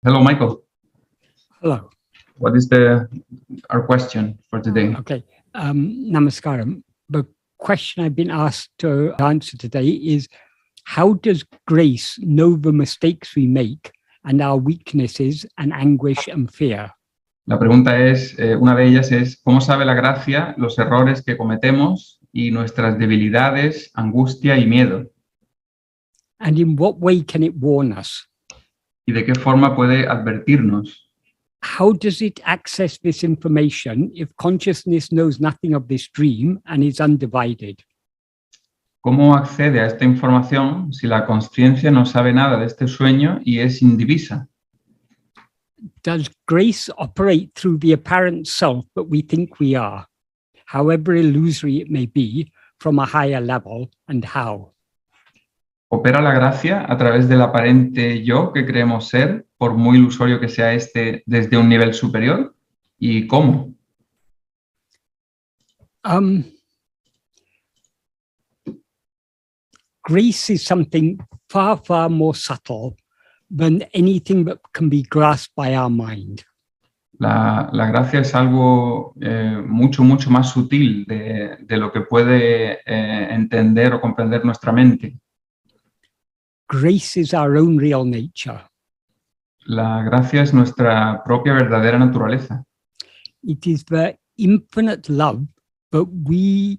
Hello, Michael. Hello. What is our question for today? Okay. Namaskaram. The question I've been asked to answer today is, how does grace know the mistakes we make and our weaknesses and anguish and fear? La pregunta es, una de ellas es, ¿cómo sabe la gracia los errores que cometemos y nuestras debilidades, angustia y miedo? And in what way can it warn us? ¿Y de qué forma puede advertirnos? How does it access this information if consciousness knows nothing of this dream and is undivided? ¿Cómo accede a esta información si la conciencia no sabe nada de este sueño y es indivisa? Does grace operate through the apparent self that we think we are, however illusory it may be, from a higher level, and how? ¿Opera la gracia a través del aparente yo que creemos ser, por muy ilusorio que sea este, desde un nivel superior? ¿Y cómo? Grace is something far, far more subtle than anything that can be grasped by our mind. La gracia es algo mucho más sutil de lo que puede entender o comprender nuestra mente. Grace is our own real nature. La gracia es nuestra propia verdadera naturaleza. It is the infinite love that we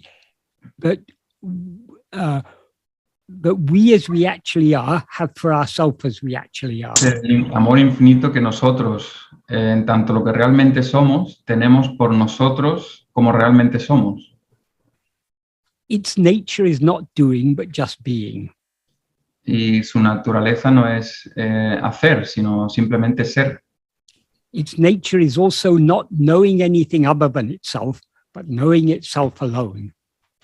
as we actually are have for ourselves as we actually are. El amor infinito que nosotros, en tanto lo que realmente somos, tenemos por nosotros como realmente somos. Its nature is not doing, but just being. Y su naturaleza no es hacer, sino simplemente ser. Its nature is also not knowing anything other than itself, but knowing itself alone.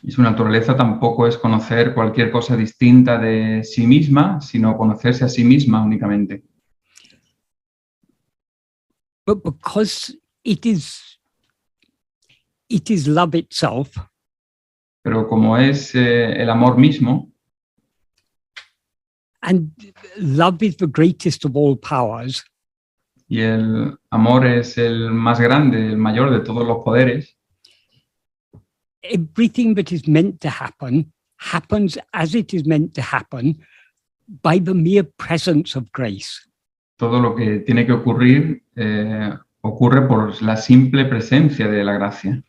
Y su naturaleza tampoco es conocer cualquier cosa distinta de sí misma, sino conocerse a sí misma únicamente. But because it is love itself, Pero como es el amor mismo, and love is the greatest of all powers, y el amor es el más grande, el mayor de todos los poderes, everything that is meant to happen happens as it is meant to happen by the mere presence of grace. todo lo que tiene que ocurrir ocurre por la simple presencia de la gracia.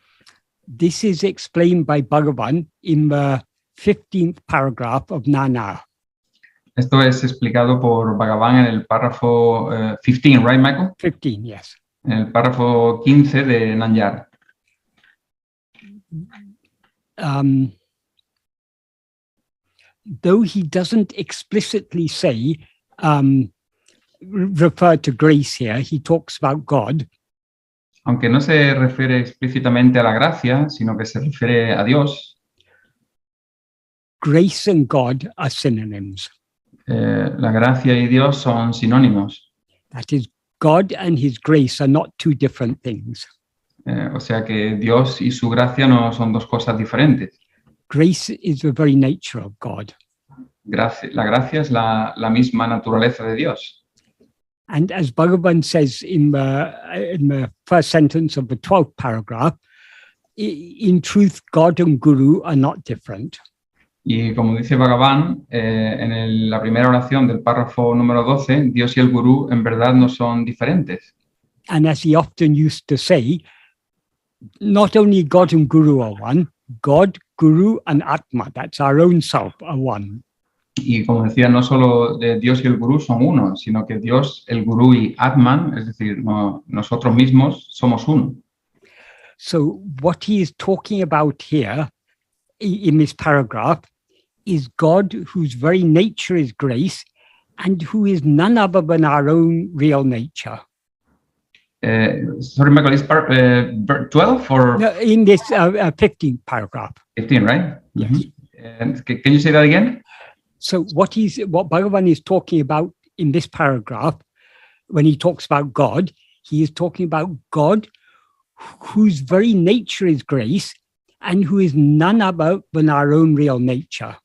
This is explained by Bhagavan in the 15th paragraph of Nana. Esto es explicado por Bhagavan en el párrafo 15, right, Michael? 15, yes. En el párrafo 15 de Nanyar. Though he doesn't explicitly say, refer to grace here, he talks about God. Aunque no se refiere explícitamente a la gracia, sino que se refiere a Dios, Grace and God are synonyms. la gracia y Dios son sinónimos. That is, God and his grace are not two different things. O sea que Dios y su gracia no son dos cosas diferentes. Grace is the very nature of God. La gracia es la misma naturaleza de Dios. And as Bhagavan says in the first sentence of the 12th paragraph, in truth, God and Guru are not different. Y como dice Bhagavan, la primera oración del párrafo número 12, Dios y el Gurú en verdad no son diferentes. And as he often used to say, not only God and Guru are one, God, Guru, and Atma, that's our own self, are one. Y como decía, no solo Dios y el Gurú son uno, sino que Dios, el Gurú y Atman, es decir, nosotros mismos somos uno. So what he is talking about here in this paragraph is God, whose very nature is grace, and who is none other than our own real nature. Sorry, Michael, is 12 or? No, in this 15th paragraph. 15, right? Yes. Can you say that again? So what Bhagavan is talking about in this paragraph, when he talks about God, he is talking about God, whose very nature is grace, and who is none other than our own real nature.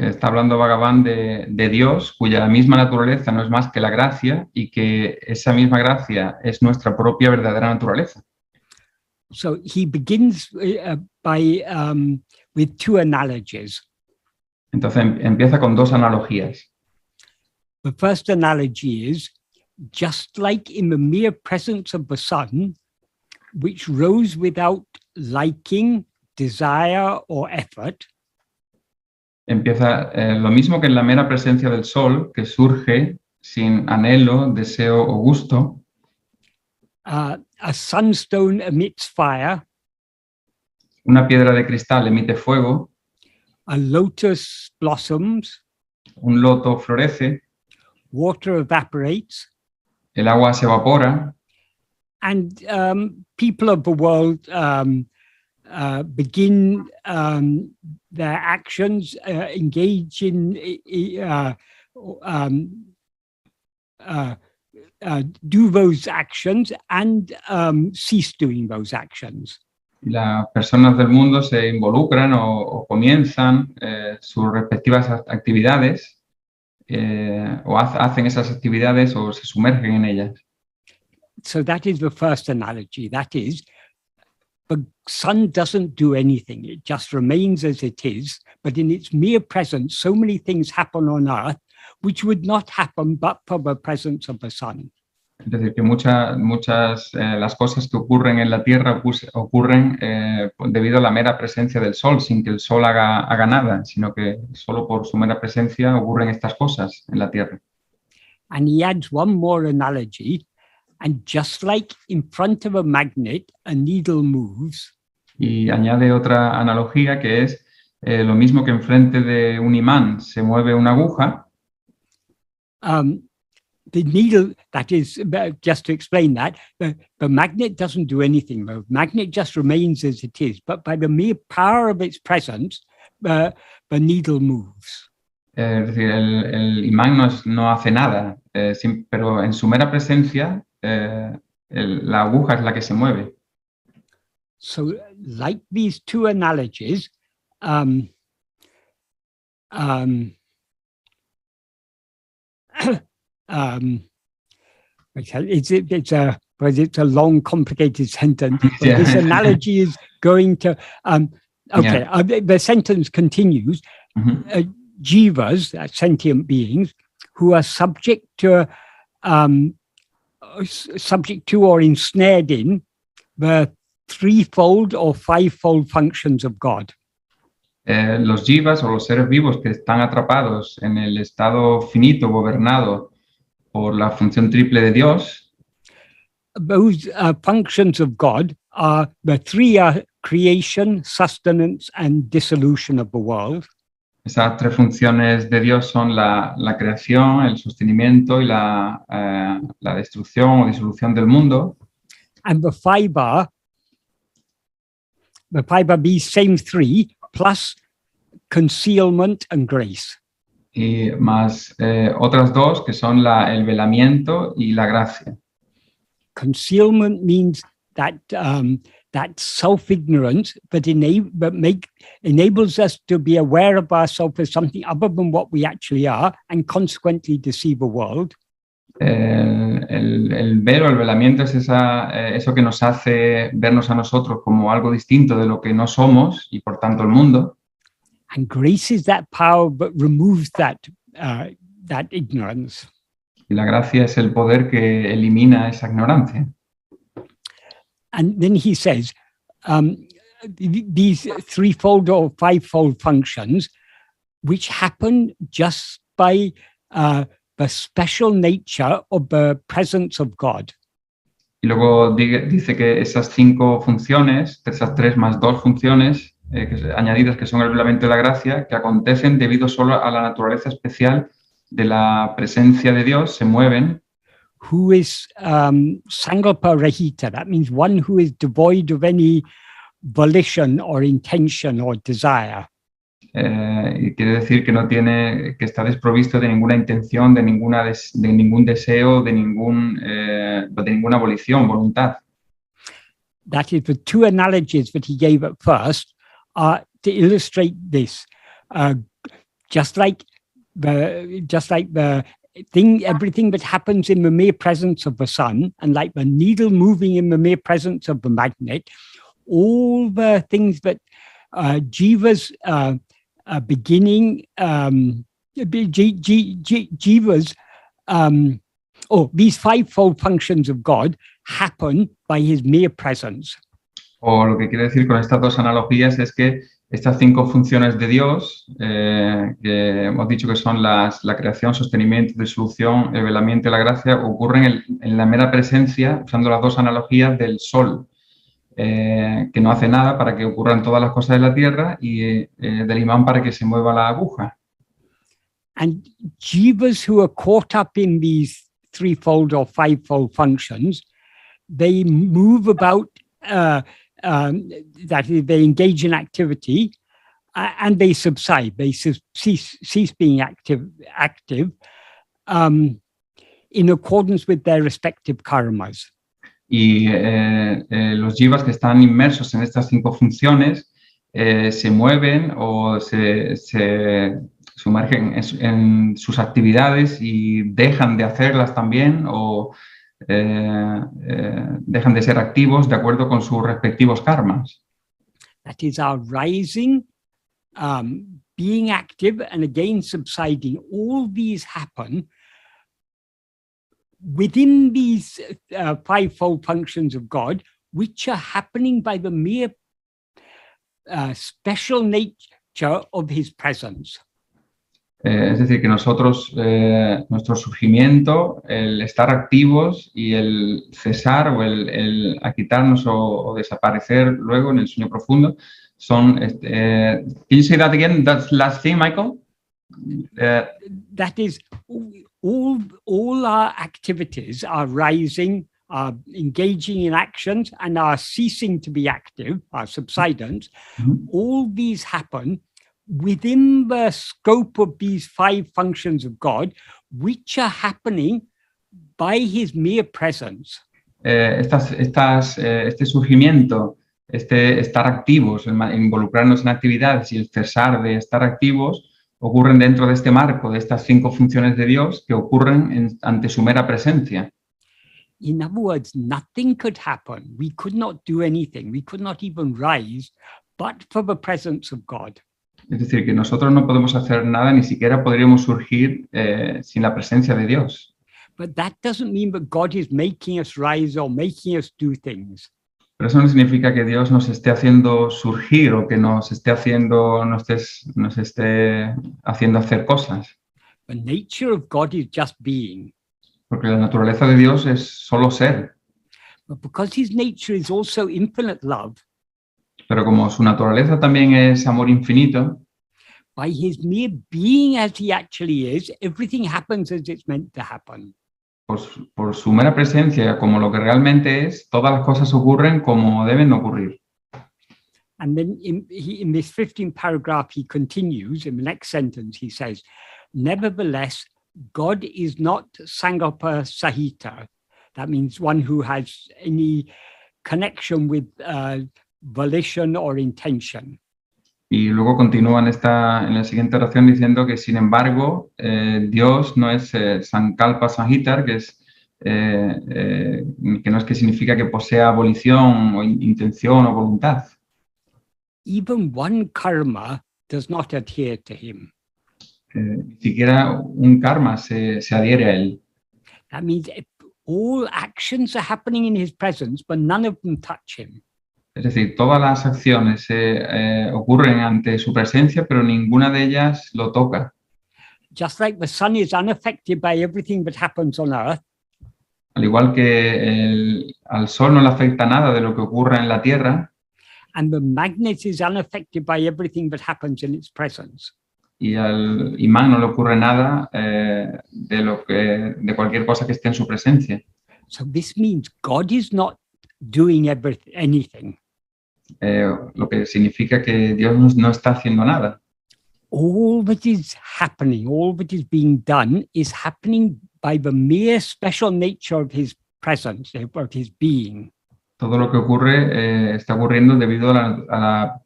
Está hablando Bhagavan de Dios, cuya misma naturaleza no es más que la gracia y que esa misma gracia es nuestra propia verdadera naturaleza. So he begins with two analogies. Entonces empieza con dos analogías. The first analogy is, just like in the mere presence of the sun, which rose without liking, desire, or effort. Empieza lo mismo que en la mera presencia del sol, que surge sin anhelo, deseo o gusto. A sunstone emits fire. Una piedra de cristal emite fuego. A lotus blossoms. Un loto florece. Water evaporates. El agua se evapora. And people of the world begin their actions, engage in, do those actions and cease doing those actions. Las personas del mundo se involucran o comienzan sus respectivas actividades o hacen esas actividades o se sumergen en ellas. So that is the first analogy. That is, the sun doesn't do anything. It just remains as it is. But in its mere presence, so many things happen on earth which would not happen but for the presence of the sun. Es decir, que muchas las cosas que ocurren en la Tierra ocurren debido a la mera presencia del Sol, sin que el Sol haga nada, sino que solo por su mera presencia ocurren estas cosas en la Tierra. And he adds one more analogy. And just like in front of a magnet, a needle moves. Y añade otra analogía que es lo mismo que enfrente de un imán se mueve una aguja. The needle, that is, just to explain that, the magnet doesn't do anything. The magnet just remains as it is. But by the mere power of its presence, the needle moves. Es decir, el imán no hace nada, pero en su mera presencia la aguja es la que se mueve. So, like these two analogies, it's a long, complicated sentence. But Yeah. This analogy is going to. The sentence continues. Mm-hmm. Jivas, sentient beings, who are subject to or ensnared in the threefold or fivefold functions of God. Los jivas o los seres vivos que están atrapados en el estado finito gobernado por la función triple de Dios. Those functions of God are the three are creation, sustenance, and dissolution of the world. Esas tres funciones de Dios son la creación, el sostenimiento y la destrucción o disolución del mundo. And the five are these same three plus concealment and grace. Y más otras dos que son el velamiento y la gracia. Concealment means that that self-ignorance that enables us to be aware of ourselves as something other than what we actually are and consequently deceive the world. El velo, el velamiento es eso que nos hace vernos a nosotros como algo distinto de lo que no somos y por tanto el mundo. And grace is that power that removes that ignorance. Y la gracia es el poder que elimina esa ignorancia. And then he says, these threefold or fivefold functions, which happen just by the special nature of the presence of God. Y luego dice que esas cinco funciones, esas tres más dos funciones añadidas que son el velamiento y la gracia, que acontecen debido solo a la naturaleza especial de la presencia de Dios, se mueven. Who is Sangalpa Rahita, that means one who is devoid of any volition or intention or desire. Y quiere decir que está desprovisto de ninguna intención, de ningún deseo, de ninguna volición, voluntad. That is, the two analogies that he gave at first are to illustrate this. just like the thing, everything that happens in the mere presence of the sun, and like the needle moving in the mere presence of the magnet, all the things that jivas beginning, jivas, these fivefold functions of God happen by his mere presence. O lo que quiere decir con estas dos analogías es que estas 5 funciones de Dios, que hemos dicho que son la creación, sostenimiento, disolución, el velamiento y la gracia, ocurren en la mera presencia, usando las dos analogías del sol, que no hace nada para que ocurran todas las cosas de la tierra, y del imán para que se mueva la aguja. And jivas who are caught up in these threefold or fivefold functions, they move about, that is, they engage in activity, and they subside, they cease being active in accordance with their respective karmas. Y los jivas que están inmersos en estas 5 funciones se mueven o se sumergen en sus actividades y dejan de hacerlas también, o dejan de ser activos de acuerdo con sus respectivos karmas. That is our rising, being active, and again subsiding. All these happen within these fivefold functions of God, which are happening by the mere special nature of his presence. Es decir, que nosotros, nuestro surgimiento, el estar activos y el cesar o el aquitarnos o desaparecer luego en el sueño profundo son... can you say that again, that last thing, Michael? That is, all our activities are rising, are engaging in actions, and are ceasing to be active, are subsidence. Mm-hmm. All these happen within the scope of these 5 functions of God, which are happening by his mere presence. Este surgimiento, estar activos, involucrarnos en actividades y el cesar de estar activos, ocurren dentro de este marco, de estas 5 funciones de Dios que ocurren ante su mera presencia. In other words, nothing could happen. We could not do anything. We could not even rise, but for the presence of God. Es decir, que nosotros no podemos hacer nada, ni siquiera podríamos surgir sin la presencia de Dios. But that doesn't mean that God is making us rise or making us do things. Pero eso no significa que Dios nos esté haciendo surgir o que nos esté haciendo hacer cosas. The nature of God is just being. Porque la naturaleza de Dios es solo ser. But because his nature is also infinite love, pero como su naturaleza también es amor infinito, by his mere being as he actually is, everything happens as it's meant to happen. por su mera presencia, como lo que realmente es, todas las cosas ocurren como deben ocurrir. And then in this 15th paragraph, he continues, in the next sentence, he says, nevertheless, God is not Sangapa Sahita. That means one who has any connection with volition or intention. Y luego continúa en la siguiente oración diciendo que, sin embargo, Dios no es Sankalpa Sahitar, que no es que significa que posea volición o intención o voluntad. Even one karma does not adhere to him. Ni siquiera un karma se adhiere a él. That means all actions are happening in his presence, but none of them touch him. Es decir, todas las acciones ocurren ante su presencia, pero ninguna de ellas lo toca. Just like the sun is unaffected by everything that happens on earth. Al igual que al sol no le afecta nada de lo que ocurre en la tierra. And the magnet is unaffected by everything that happens in its presence. Y al imán no le ocurre nada de cualquier cosa que esté en su presencia. So this means God is not doing anything. Lo que significa que Dios no está haciendo nada. All that is happening, all that is being done is happening by the mere special nature of his presence, of his being. Todo lo que ocurre está ocurriendo debido a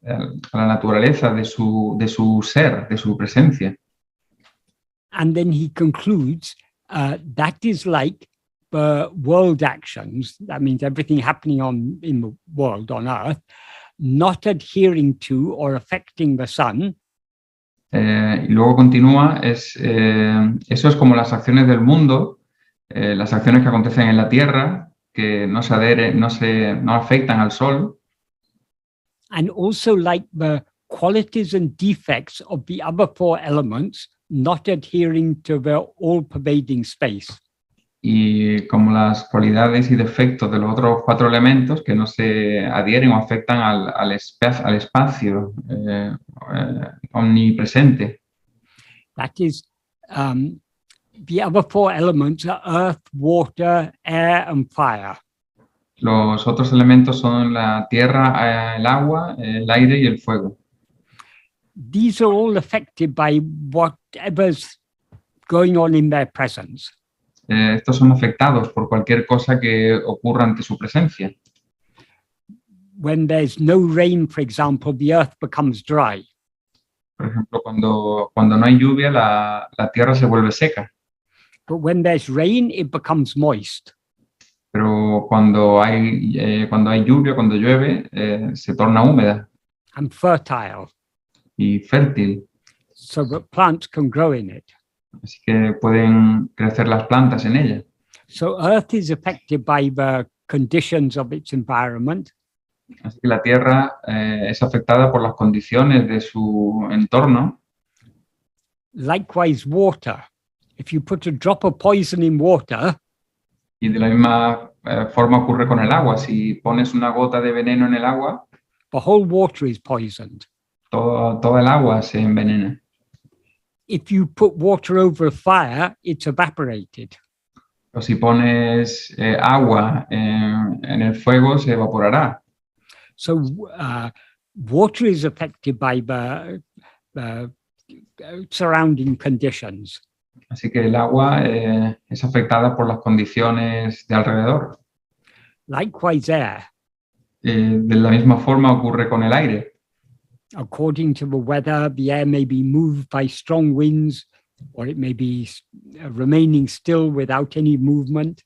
la naturaleza de su ser, de su presencia. And then he concludes that is like world actions. That means everything happening in the world, on earth, not adhering to or affecting the sun. Y luego continúa, eso es como las acciones del mundo, las acciones que acontecen en la Tierra, que no afectan al Sol. And also like the qualities and defects of the other four elements, not adhering to the all-pervading space. Y como las cualidades y defectos de los otros cuatro elementos que no se adhieren o afectan al espacio omnipresente. That is, the other four elements are earth, water, air, and fire. Los otros elementos son la tierra, el agua, el aire y el fuego. These are all affected by whatever's going on in their presence. Estos son afectados por cualquier cosa que ocurra ante su presencia. When there's no rain, for example, the earth becomes dry. Por ejemplo, cuando no hay lluvia, la tierra se vuelve seca. But when there's rain, it becomes moist. Pero cuando hay lluvia, cuando llueve, se torna húmeda. And fertile. Y fértil. So that plants can grow in it. Así que pueden crecer las plantas en ella. So earth is affected by the conditions of its environment. Así que la tierra es afectada por las condiciones de su entorno. Likewise, water. If you put a drop of poison in water, y de la misma forma ocurre con el agua. Si pones una gota de veneno en el agua, the whole water is poisoned. Todo el agua se envenena. If you put water over a fire, it's evaporated. O si pones agua en el fuego, se evaporará. So water is affected by the surrounding conditions. Así que el agua es afectada por las condiciones de alrededor. Likewise, air. De la misma forma ocurre con el aire. According to the weather, the air may be moved by strong winds, or it may be remaining still without any movement.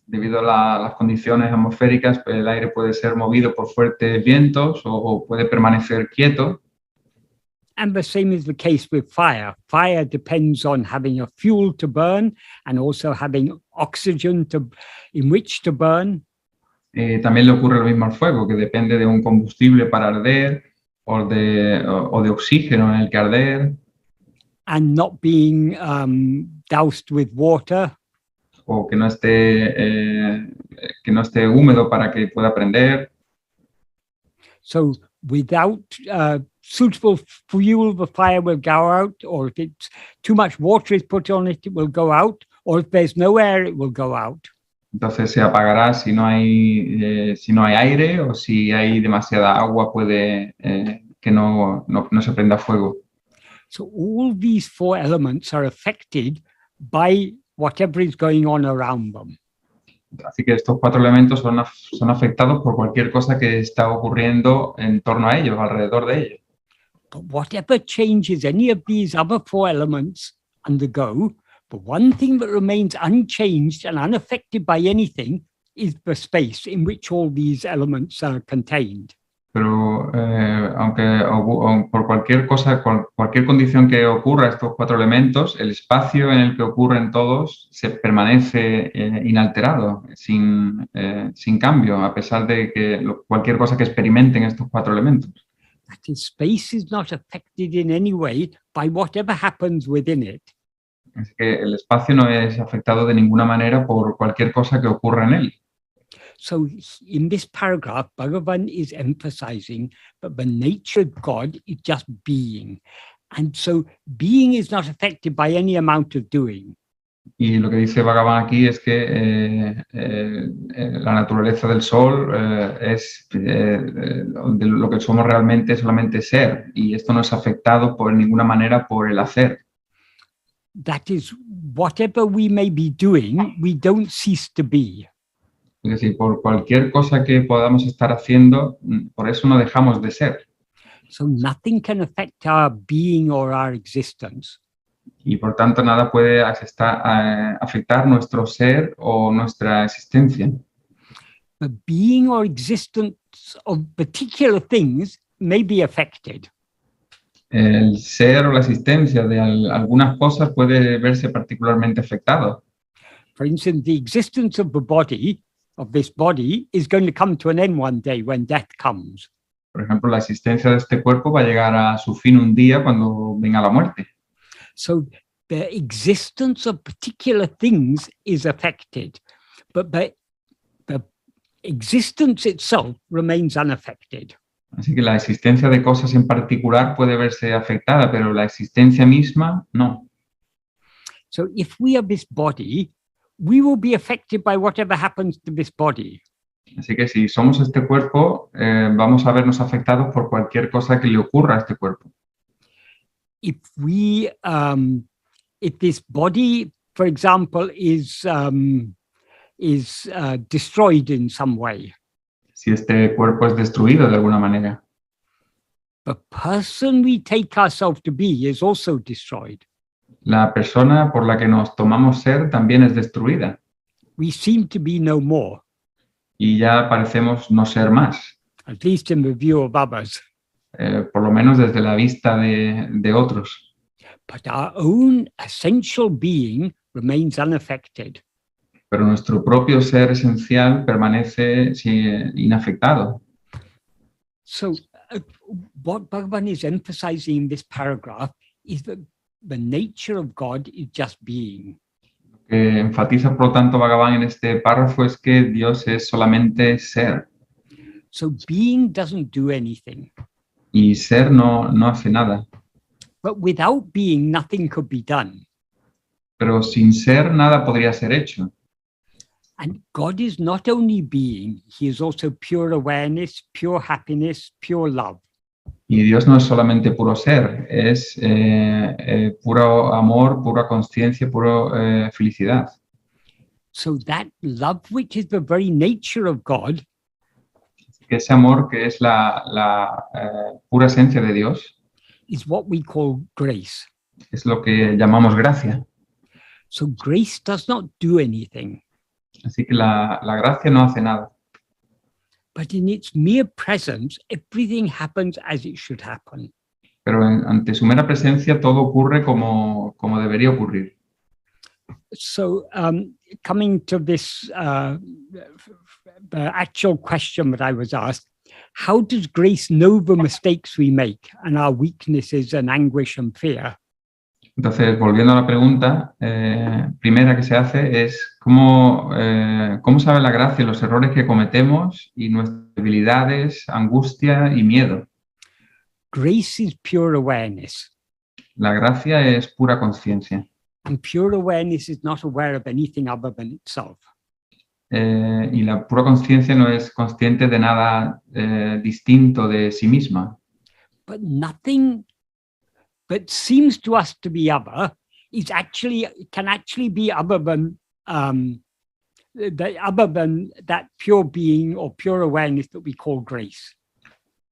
Debido a las condiciones atmosféricas, el aire puede ser movido por fuertes vientos o puede permanecer quieto. And the same is the case with fire. Fire depends on having a fuel to burn and also having oxygen in which to burn. También le ocurre lo mismo al fuego, que depende de un combustible para arder o de oxígeno en el que arder. And not being doused with water. O que no esté húmedo para que pueda prender. So without suitable fuel, the fire will go out, or if it's too much water is put on it, it will go out, or if there's no air, it will go out. Entonces se apagará si no hay aire, o si hay demasiada agua puede que no se prenda fuego. So all these four elements are affected by whatever is going on around them. Así que estos cuatro elementos son afectados por cualquier cosa que está ocurriendo en torno a ellos, alrededor de ellos. But whatever changes any of these other four elements undergo, the one thing that remains unchanged and unaffected by anything is the space in which all these elements are contained. Pero aunque por cualquier condición que ocurra a estos cuatro elementos, el espacio en el que ocurren todos se permanece inalterado, sin cambio, a pesar de que cualquier cosa que experimenten estos cuatro elementos. That is, space is not affected in any way by whatever happens within it. Es que el espacio no es afectado de ninguna manera por cualquier cosa que ocurra en él. So in this paragraph, Bhagavan is emphasizing that the nature of God is just being. And so being is not affected by any amount of doing. Y lo que dice Bhagavan aquí es que la naturaleza del sol es de lo que somos realmente solamente ser. Y esto no es afectado por ninguna manera por el hacer. That is, whatever we may be doing, we don't cease to be. Es decir, por cualquier cosa que podamos estar haciendo, por eso no dejamos de ser. So nothing can affect our being or our existence. Y por tanto nada puede afectar nuestro ser o nuestra existencia. The being or existence of particular things may be affected. El ser o la existencia de algunas cosas puede verse particularmente afectado. For instance, the existence of the body, of this body, is going to come to an end one day when death comes. Por ejemplo, la existencia de este cuerpo va a llegar a su fin un día cuando venga la muerte. So the existence of particular things is affected, but the existence itself remains unaffected. Así que la existencia de cosas en particular puede verse afectada, pero la existencia misma no. So if we are this body, we will be affected by whatever happens to this body. Así que si somos este cuerpo, vamos a vernos afectados por cualquier cosa que le ocurra a este cuerpo. If this body, for example, is destroyed in some way, Si este cuerpo es destruido de alguna manera, the person we take ourselves to be is also destroyed. la persona por la que nos tomamos ser también es destruida We seem to be no more, y ya parecemos no ser más, at least in the view of others. por lo menos desde la vista de otros. But our own essential being remains unaffected. Pero nuestro propio ser esencial permanece inafectado. So what Bhagavan is emphasizing in this paragraph is that the nature of God is just being. Lo que enfatiza, por lo tanto, Bhagavan en este párrafo es que Dios es solamente ser. So being doesn't do anything. Y ser no hace nada. But without being, nothing could be done. Pero sin ser, nada podría ser hecho. And God is not only being, he is also pure awareness, pure happiness, pure love. Y Dios no es solamente puro ser, es puro amor, pura conciencia, pura felicidad. So that love, which is the very nature of God, Ese amor que es la pura esencia de Dios is what we call grace. es lo que llamamos gracia. So grace does not do anything, Así que la gracia no hace nada. but in its mere presence, everything happens as it should happen. Pero ante su mera presencia todo ocurre como debería ocurrir. So coming to this, the actual question that I was asked, how does grace know the mistakes we make and our weaknesses and anguish and fear? Entonces, volviendo a la pregunta, primera que se hace es ¿cómo sabe la gracia los errores que cometemos y nuestras debilidades, angustia y miedo? Grace is pure awareness. La gracia es pura conciencia. And pure awareness is not aware of anything other than itself. Y la pura conciencia no es consciente de nada distinto de sí misma. But nothing that seems to us to be other can actually be other than that pure being or pure awareness that we call grace.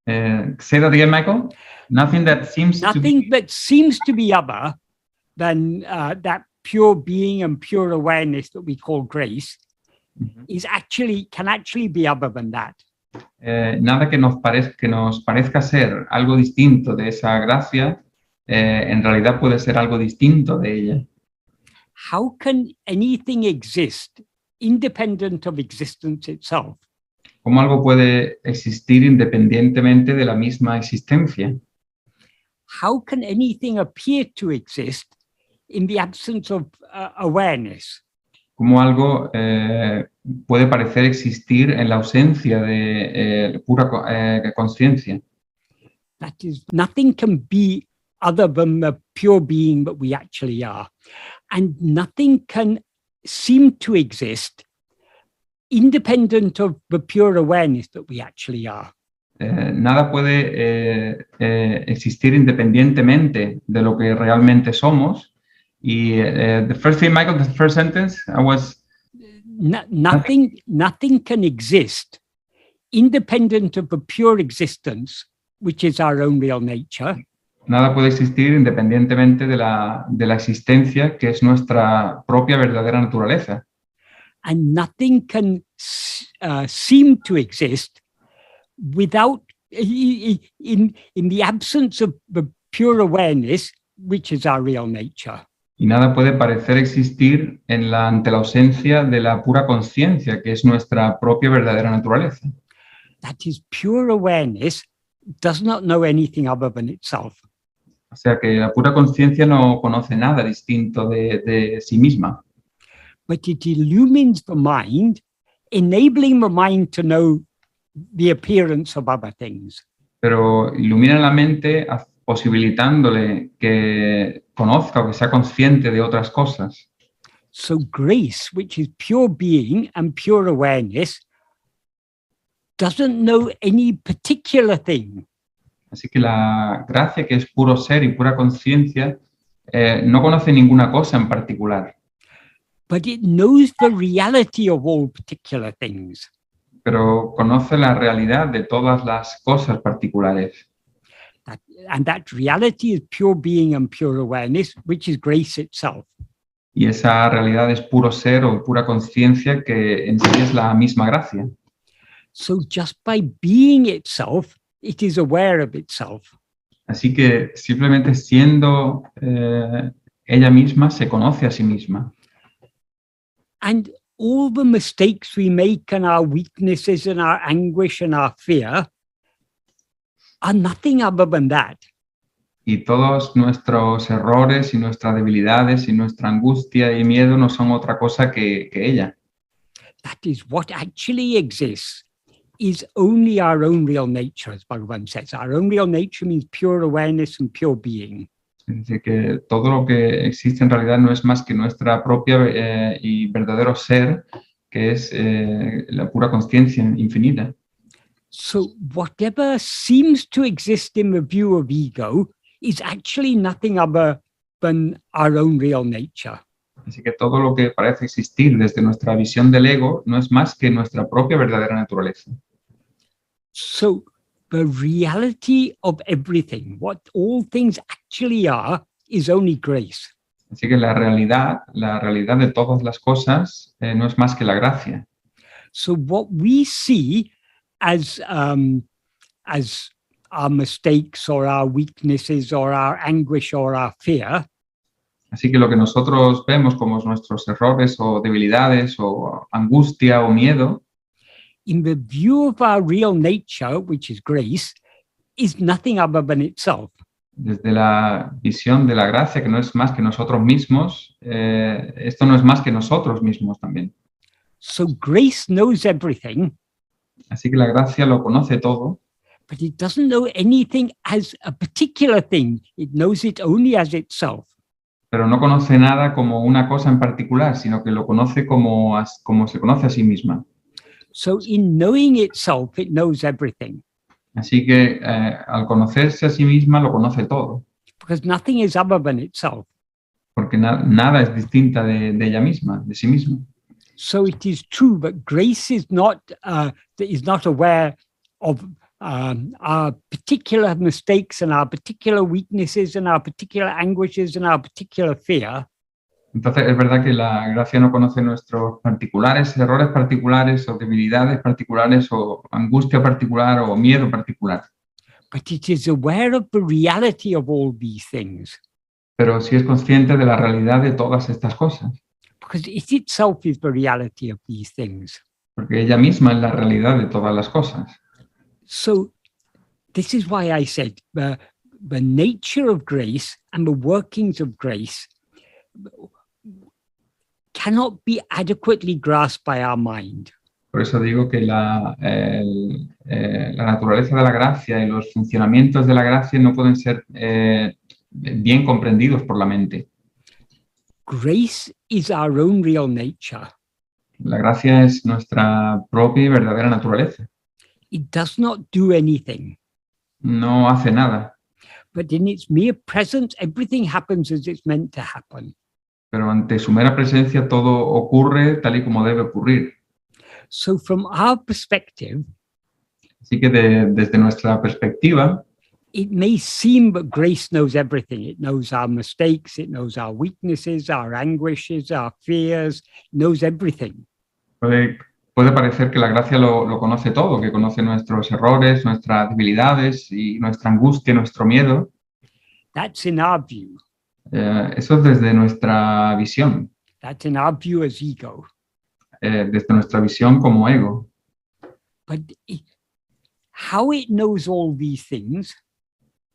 Say that again, Michael. Nothing that seems to be other than that pure being and pure awareness that we call grace can actually be other than that. Nada que nos parezca ser algo distinto de esa gracia, en realidad puede ser algo distinto de ella. How can anything exist independent of existence itself? ¿Cómo algo puede existir independientemente de la misma existencia? How can anything appear to exist in the absence of awareness? ¿Cómo algo puede parecer existir en la ausencia de pura conciencia? That is, nothing can be other than the pure being that we actually are. And nothing can seem to exist independent of the pure awareness that we actually are. Nada puede existir independientemente de lo que realmente somos. Y the first thing, Michael, the first sentence, nothing can exist independent of the pure existence, which is our own real nature. Nada puede existir independientemente de la existencia que es nuestra propia verdadera naturaleza. And nothing can seem to exist without, in the absence of the pure awareness, which is our real nature. Y nada puede parecer existir ante la ausencia de la pura conciencia, que es nuestra propia verdadera naturaleza. That is, pure awareness does not know anything other than itself. O sea que la pura conciencia no conoce nada distinto de sí misma, But it illumines the mind, enabling the mind to know the appearance of other things. pero ilumina la mente posibilitándole que conozca o que sea consciente de otras cosas. So grace, which is pure being and pure awareness, doesn't know any particular thing. Así que la gracia, que es puro ser y pura conciencia, no conoce ninguna cosa en particular, But it knows the reality of all particular things. pero conoce la realidad de todas las cosas particulares. And that reality is pure being and pure awareness, which is grace itself. Y esa realidad es puro ser o pura conciencia, que en sí es la misma gracia. So just by being itself, it is aware of itself. Así que simplemente siendo ella misma, se conoce a sí misma. And all the mistakes we make and our weaknesses and our anguish and our fear are nothing other than that. Y todos nuestros errores y nuestras debilidades y nuestra angustia y miedo no son otra cosa que ella. That is, what actually exists is only our own real nature, as Bhagavan says. Our own real nature means pure awareness and pure being. Es decir, que todo lo que existe en realidad no es más que nuestra propia y verdadero ser, que es la pura conciencia infinita. So whatever seems to exist in the view of ego is actually nothing other than our own real nature. Así que todo lo que parece existir desde nuestra visión del ego no es más que nuestra propia verdadera naturaleza. So the reality of everything, what all things actually are, is only grace. Así que la realidad de todas las cosas no es más que la gracia. So what we see as our mistakes or our weaknesses or our anguish or our fear Así que lo que nosotros vemos como nuestros errores o debilidades o angustia o miedo, in the view of our real nature, which is grace, is nothing other than itself. desde la visión de la gracia, que no es más que nosotros mismos, esto no es más que nosotros mismos también. So grace knows everything, Así que la gracia lo conoce todo, but it doesn't know anything as a particular thing. It knows it only as itself. pero no conoce nada como una cosa en particular, sino que lo conoce como se conoce a sí misma. So in knowing itself, it knows everything, Así que al conocerse a sí misma lo conoce todo, because nothing is other than itself. porque nada es distinta de ella misma, de sí misma. So it is true that grace is not aware of our particular mistakes and our particular weaknesses and our particular anguishes and our particular fear. Entonces es verdad que la gracia no conoce nuestros particulares, errores particulares o debilidades particulares o angustia particular o miedo particular, But it is aware of the reality of all these things, pero sí es consciente de la realidad de todas estas cosas, because it itself is the reality of these things. porque ella misma es la realidad de todas las cosas. So this is why I said the nature of grace and the workings of grace cannot be adequately grasped by our mind. Por eso digo que la naturaleza de la gracia y los funcionamientos de la gracia no pueden ser bien comprendidos por la mente. Grace is our own real nature. La gracia es nuestra propia y verdadera naturaleza. It does not do anything, No hace nada, but in its mere presence, everything happens as it's meant to happen. pero ante su mera presencia todo ocurre tal y como debe ocurrir. So from our perspective, Así que desde nuestra perspectiva, it may seem that grace knows everything. It knows our mistakes, it knows our weaknesses, our anguishes, our fears, it knows everything. Puede parecer que la gracia lo conoce todo, que conoce nuestros errores, nuestras debilidades y nuestra angustia, nuestro miedo. That's in our view. Eso es desde nuestra visión, That's in our view as ego. desde nuestra visión como ego. But how it knows all these things,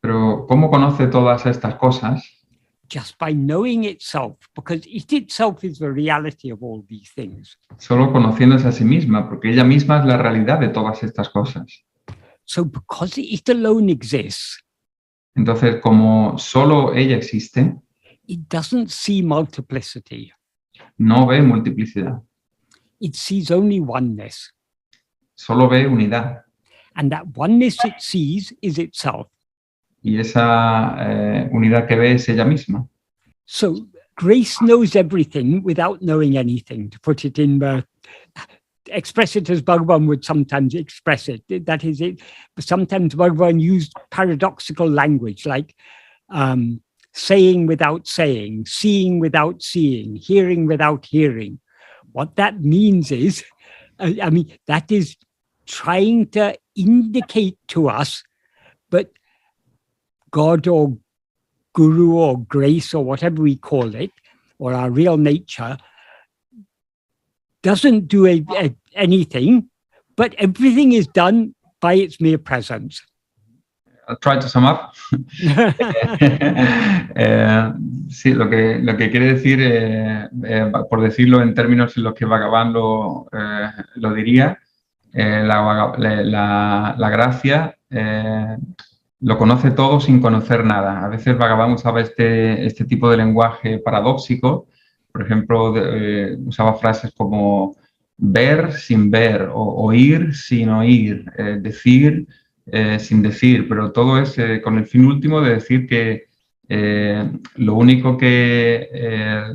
Pero ¿cómo conoce todas estas cosas? just by knowing itself, because it itself is the reality of all these things. Solo conociéndose a sí misma, porque ella misma es la realidad de todas estas cosas. So because it alone exists, Entonces, como solo ella existe, it doesn't see multiplicity. no ve multiplicidad, It sees only oneness. solo ve unidad. And that oneness it sees is itself. Y esa unidad que ve es ella misma. So grace knows everything without knowing anything, to put it in the, express it as Bhagavan would sometimes express it. That is it. Sometimes Bhagavan used paradoxical language like saying without saying, seeing without seeing, hearing without hearing. What that means is, that is trying to indicate to us, but God or Guru or grace or whatever we call it, or our real nature, doesn't do anything, but everything is done by its mere presence. I'll try to sum up. Sí, lo que quiere decir, por decirlo en términos en los que Bhagavan lo diría, la gracia lo conoce todo sin conocer nada. A veces Bhagavan usaba este tipo de lenguaje paradójico. Por ejemplo, usaba frases como ver sin ver, o oír sin oír, decir sin decir, pero todo es con el fin último de decir que lo único que...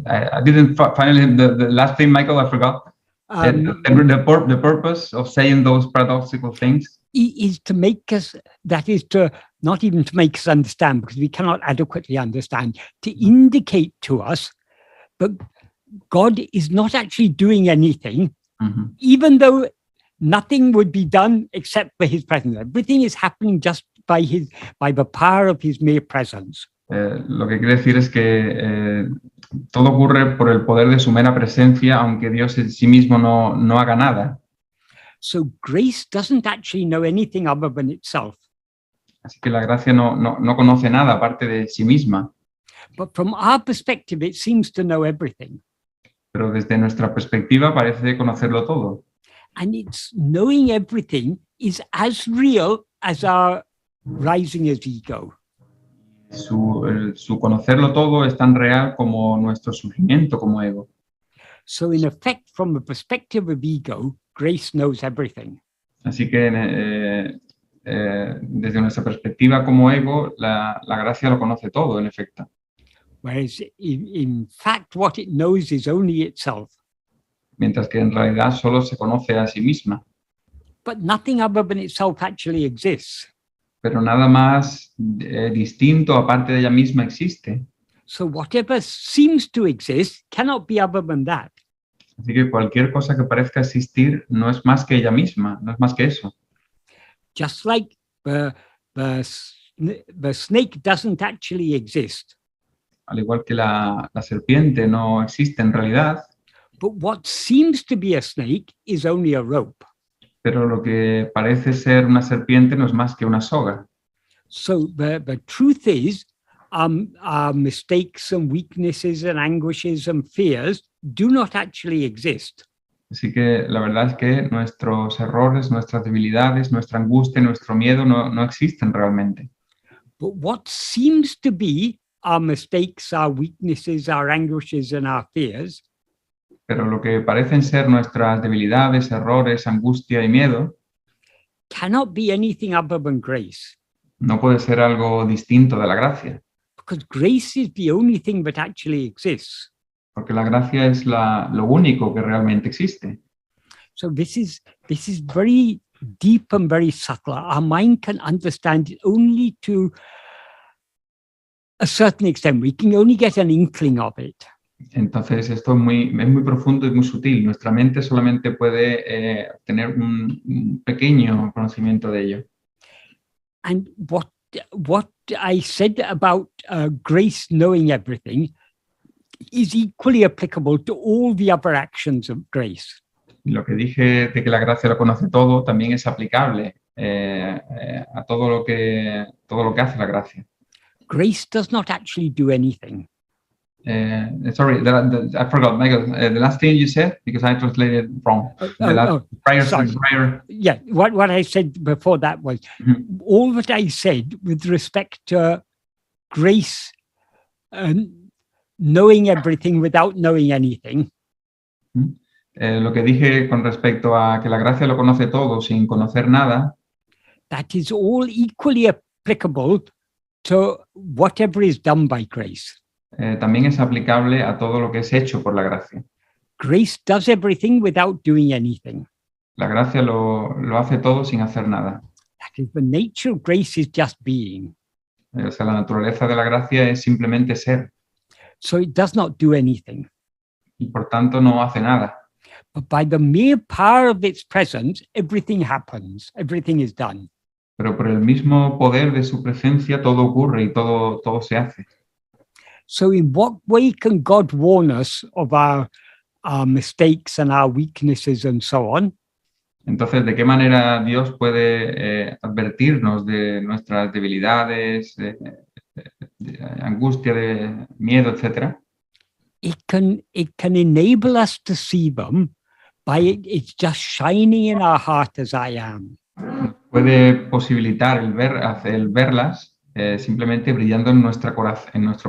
I didn't finally, the last thing, Michael, I forgot. The purpose of saying those paradoxical things is to make us, that is to, not even to make us understand, because we cannot adequately understand, to indicate to us, but God is not actually doing anything, even though nothing would be done except for his presence. Everything is happening just by the power of his mere presence. Lo que quiere decir es que todo ocurre por el poder de su mera presencia, aunque Dios en sí mismo no haga nada. So grace doesn't actually know anything other than itself. Así que la gracia no conoce nada aparte de sí misma. But from our perspective, it seems to know everything. Pero desde nuestra perspectiva parece conocerlo todo. And its knowing everything is as real as our rising as ego. Su conocerlo todo es tan real como nuestro surgimiento como ego. So in effect, from the perspective of ego, grace knows everything. Así que desde nuestra perspectiva como ego, la gracia lo conoce todo, en efecto. Whereas in fact, what it knows is only itself. Mientras que en realidad solo se conoce a sí misma. But nothing other than itself actually exists. Pero nada más distinto aparte de ella misma existe. So whatever seems to exist cannot be other than that. Así que cualquier cosa que parezca existir no es más que ella misma, no es más que eso. Just like the snake doesn't actually exist. Al igual que la serpiente no existe en realidad. But what seems to be a snake is only a rope. Pero lo que parece ser una serpiente no es más que una soga. So the truth is, our mistakes and weaknesses and anguishes and fears do not actually exist. Así que la verdad es que nuestros errores, nuestras debilidades, nuestra angustia, nuestro miedo no existen realmente. But what seems to be our mistakes, our weaknesses, our anguishes and our fears Pero lo que parecen ser nuestras debilidades, errores, angustia y miedo cannot be anything other than grace. no puede ser algo distinto de la gracia. Because grace is the only thing that actually exists. Porque la gracia es lo único que realmente existe. So this is very deep and very subtle. Our mind can understand it only to a certain extent. We can only get an inkling of it. Entonces, esto es muy profundo y muy sutil. Nuestra mente solamente puede tener un pequeño conocimiento de ello. And what I said about grace knowing everything is equally applicable to all the other actions of grace. Lo que dije de que la gracia lo conoce todo también es aplicable a todo lo que hace la gracia. Grace does not actually do anything. Sorry, I forgot, Michael. The last thing you said, because I translated wrong. Prior. Yeah, what I said before that was all that I said with respect to grace knowing everything without knowing anything. Lo que dije con respecto a que la gracia lo conoce todo sin conocer nada. That is all equally applicable to whatever is done by grace. También es aplicable a todo lo que es hecho por la gracia. Grace does everything without doing anything. La gracia lo hace todo sin hacer nada. That is, the nature of grace is just being. O sea, la naturaleza de la gracia es simplemente ser. So it does not do anything. Y por tanto no hace nada. But by the mere power of its presence, everything happens, everything is done. Pero por el mismo poder de su presencia todo ocurre y todo se hace. So in what way can God warn us of our mistakes and our weaknesses and so on? Entonces, ¿de qué manera Dios puede advertirnos de nuestras debilidades, de angustia, de miedo, etcétera? It can enable us to see them by it's just shining in our heart as I am. Puede posibilitar el verlas simplemente brillando en nuestro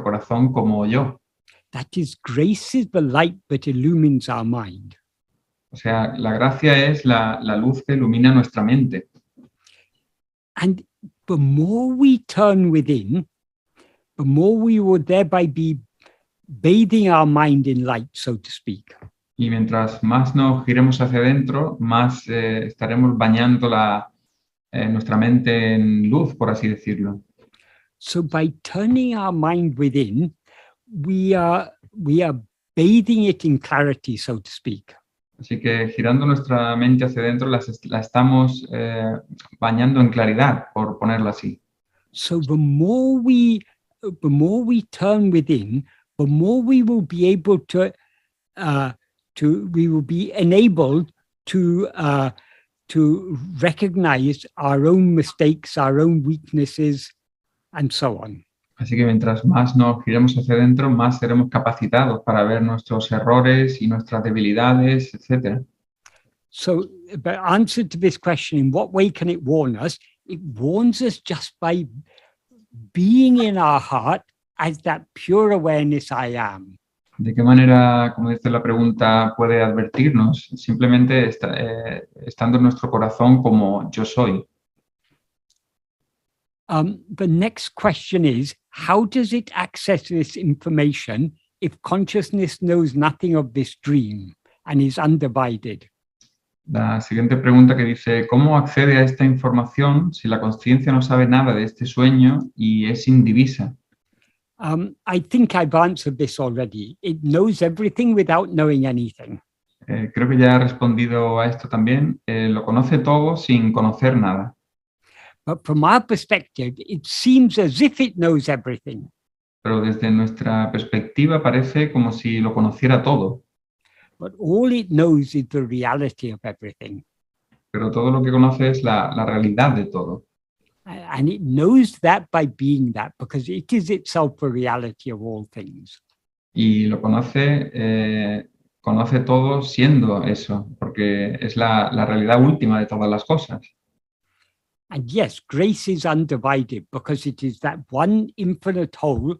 corazón como yo. That is, grace is the light that illumines our mind. O sea, la gracia es la luz que ilumina nuestra mente. And the more we turn within, the more we will thereby be bathing our mind in light, so to speak. Y mientras más nos giremos hacia adentro, más estaremos bañando nuestra mente en luz, por así decirlo. So by turning our mind within, we are bathing it in clarity, so to speak. Así que girando nuestra mente hacia adentro, la estamos bañando en claridad, por ponerlo así. So the more we turn within, the more we will be able we will be enabled to recognize our own mistakes, our own weaknesses, and so on. Así que mientras más nos giremos hacia adentro, más seremos capacitados para ver nuestros errores y nuestras debilidades, etc. So the answer to this question, in what way can it warn us? It warns us just by being in our heart as that pure awareness I am. ¿De qué manera, como dice la pregunta, puede advertirnos? Simplemente estando en nuestro corazón como yo soy. The next question is, how does it access this information if consciousness knows nothing of this dream and is undivided? La siguiente pregunta que dice, ¿cómo accede a esta información si la conciencia no sabe nada de este sueño y es indivisa? I think I've answered this already. It knows everything without knowing anything. Creo que ya he respondido a esto también. Lo conoce todo sin conocer nada. But from our perspective, it seems as if it knows everything. Pero desde nuestra perspectiva parece como si lo conociera todo. But all it knows is the reality of everything. Pero todo lo que conoce es la realidad de todo. And it knows that by being that, because it is itself the reality of all things. Y lo conoce todo siendo eso, porque es la realidad última de todas las cosas. And yes, grace is undivided because it is that one infinite whole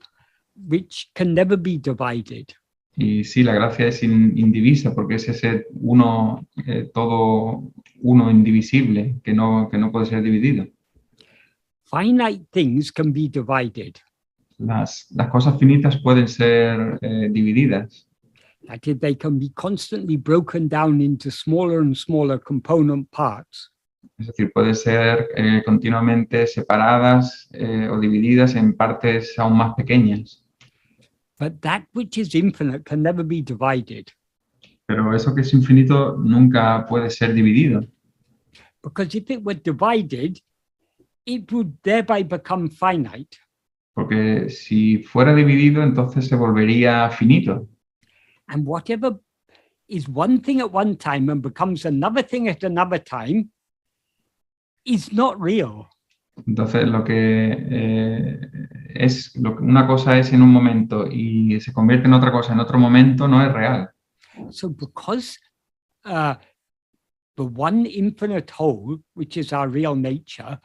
which can never be divided. Y sí, la gracia es indivisa porque es ese uno, todo uno indivisible que no puede ser dividido. Finite things can be divided. Las cosas finitas pueden ser divididas. That is, they can be constantly broken down into smaller and smaller component parts. Es decir, puede ser continuamente separadas o divididas en partes aún más pequeñas. But that which is infinite can never be divided, Pero eso que es infinito nunca puede ser dividido, because if it were divided, it would thereby become finite. porque si fuera dividido, entonces se volvería finito. And whatever is one thing at one time and becomes another thing at another time is not real. Entonces, una cosa es en un momento y se convierte en otra cosa en otro momento, no es real. So because the one infinite whole, which is our real nature,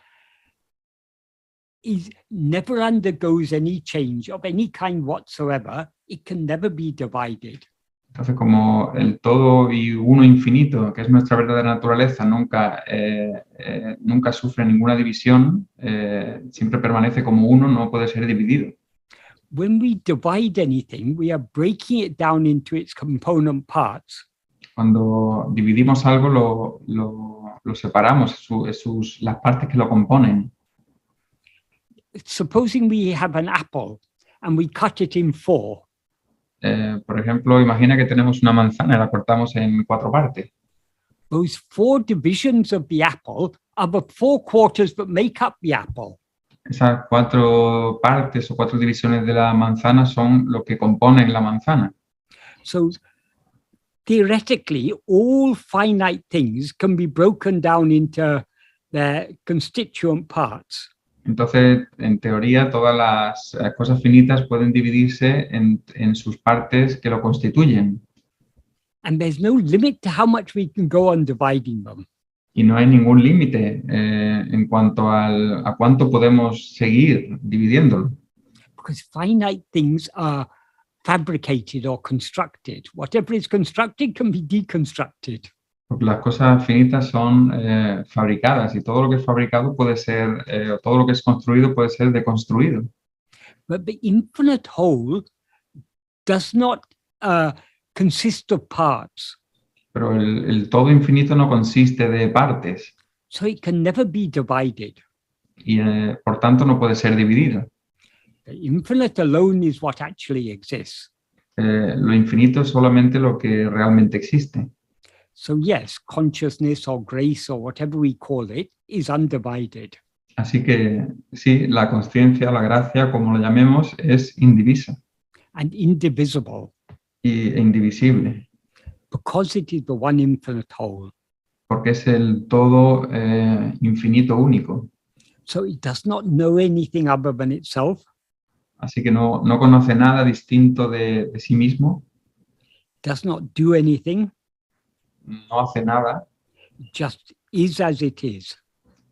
never undergoes any change of any kind whatsoever, it can never be divided. Entonces, como el todo y uno infinito, que es nuestra verdadera naturaleza, nunca sufre ninguna división, siempre permanece como uno, no puede ser dividido. When we divide anything, we are breaking it down into its component parts. Cuando dividimos algo, lo separamos, las partes que lo componen. Supposing we have an apple and we cut it in four. Por ejemplo, imagina que tenemos una manzana y la cortamos en 4 partes. Those 4 divisions of the apple are the 4 quarters that make up the apple. Esas 4 partes o 4 divisiones de la manzana son lo que componen la manzana. So theoretically, all finite things can be broken down into their constituent parts. Entonces, en teoría, todas las cosas finitas pueden dividirse en sus partes que lo constituyen. And there's no limit to how much we can go on dividing them. Y no hay ningún límite en cuanto a cuánto podemos seguir dividiéndolo. Because finite things are fabricated or constructed. Whatever is constructed can be deconstructed. Porque las cosas finitas son fabricadas y todo lo que es fabricado puede ser, todo lo que es construido puede ser deconstruido. But the infinite whole does not consist of parts. Pero el todo infinito no consiste de partes So it can never be divided. y por tanto no puede ser dividido. The infinite alone is what actually exists. Lo infinito es solamente lo que realmente existe. So yes, consciousness or grace or whatever we call it is undivided. Así que sí, la conciencia, la gracia, como lo llamemos, es indivisa And indivisible, e indivisible, because it is the one infinite whole. porque es el todo infinito único. So it does not know anything other than itself. Así que no conoce nada distinto de sí mismo, Does not do anything, no hace nada, just is as it is.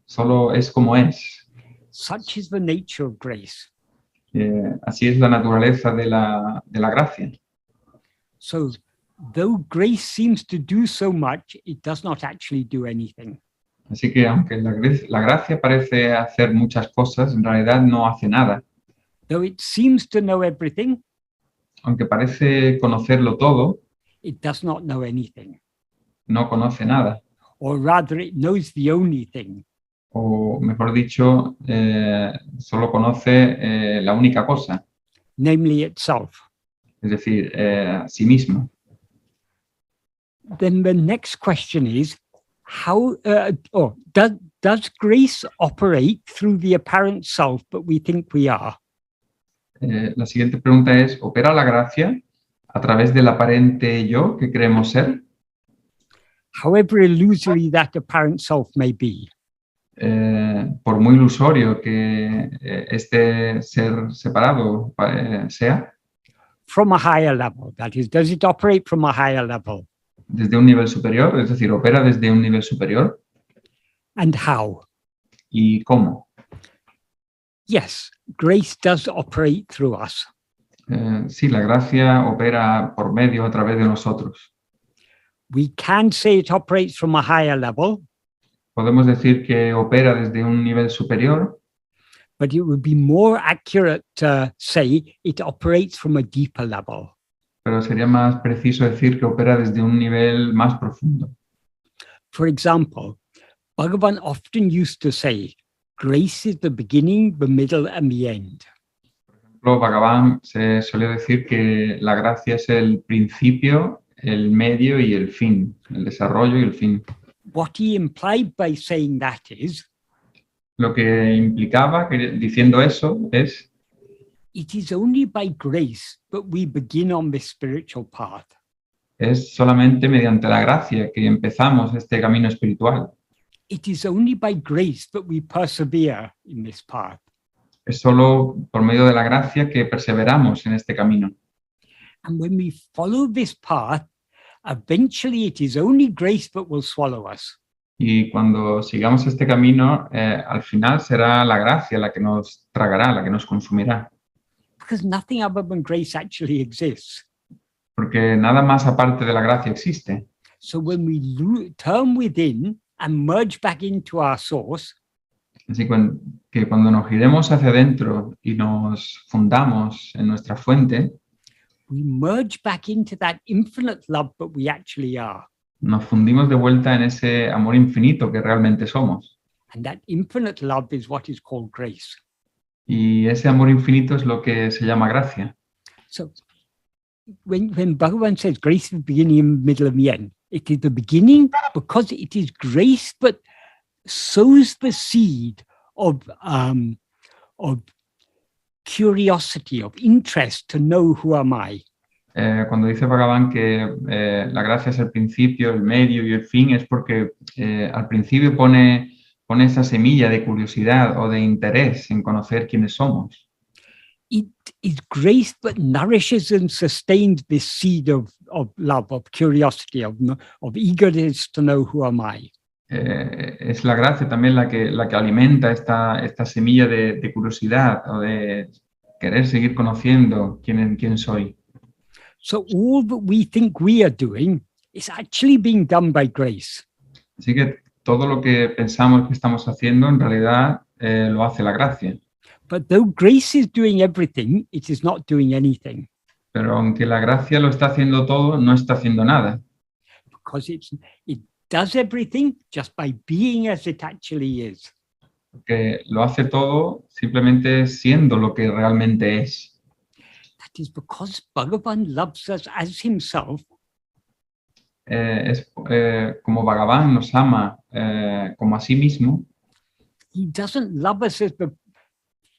solo es como es. Such is the nature of grace. Así es la naturaleza de la gracia. So though grace seems to do so much, it does not actually do anything. Así que aunque la gracia parece hacer muchas cosas, en realidad no hace nada. Though it seems to know everything, Aunque parece conocerlo todo, it does not know anything. no conoce nada. Or rather, it knows the only thing. O mejor dicho, solo conoce la única cosa, Namely itself. es decir, a sí mismo. Then the next question is, how does grace operate through the apparent self that we think we are? La siguiente pregunta es, ¿opera la gracia a través del aparente yo que creemos ser? However illusory that apparent self may be. Por muy ilusorio que este ser separado sea, From a higher level, that is, does it operate from a higher level? desde un nivel superior, es decir, opera desde un nivel superior. And how? ¿Y cómo? Yes, grace does operate through us. Sí, la gracia opera por medio, a través de nosotros. We can say it operates from a higher level, Podemos decir que opera desde un nivel superior, but it would be more accurate to say it operates from a deeper level. pero sería más preciso decir que opera desde un nivel más profundo. For example, Bhagavan often used to say, grace is the beginning, the middle, and the end. Bhagavan se suele decir que la gracia es el principio, el medio y el fin, el desarrollo y el fin. What he implied by saying that is, Lo que implicaba diciendo eso es, it is only by grace that we begin on this spiritual path. es solamente mediante la gracia que empezamos este camino espiritual. It is only by grace that we persevere in this path. Es solo por medio de la gracia que perseveramos en este camino. And when we follow this path, eventually it is only grace that will swallow us. Y cuando sigamos este camino, al final será la gracia la que nos tragará, la que nos consumirá. Because nothing other than grace actually exists. Porque nada más aparte de la gracia existe. So when we turn within and merge back into our source, Así que cuando nos giremos hacia adentro y nos fundamos en nuestra fuente, we merge back into that infinite love that we actually are. nos fundimos de vuelta en ese amor infinito que realmente somos. And that infinite love is what is called grace. Y ese amor infinito es lo que se llama gracia. So when Bhagavan says grace is the beginning, middle, and the end, it is the beginning because it is grace that sows the seed of curiosity, of interest to know who am I. Cuando dice Bhagavan que la gracia es el principio, el medio y el fin, es porque al principio pone esa semilla de curiosidad o de interés en conocer quiénes somos. It is grace that nourishes and sustains this seed of love, of curiosity, of eagerness to know who am I. Es la gracia también la que alimenta esta semilla de curiosidad o de querer seguir conociendo quién soy. So all that we think we are doing is actually being done by grace. Así que todo lo que pensamos que estamos haciendo en realidad lo hace la gracia. But though grace is doing everything, it is not doing anything. Pero aunque la gracia lo está haciendo todo, no está haciendo nada. Because it does everything just by being as it actually is. Porque lo hace todo simplemente siendo lo que realmente es. That is because Bhagavan loves us as himself. Como Bhagavan nos ama como a sí mismo. He doesn't love us as the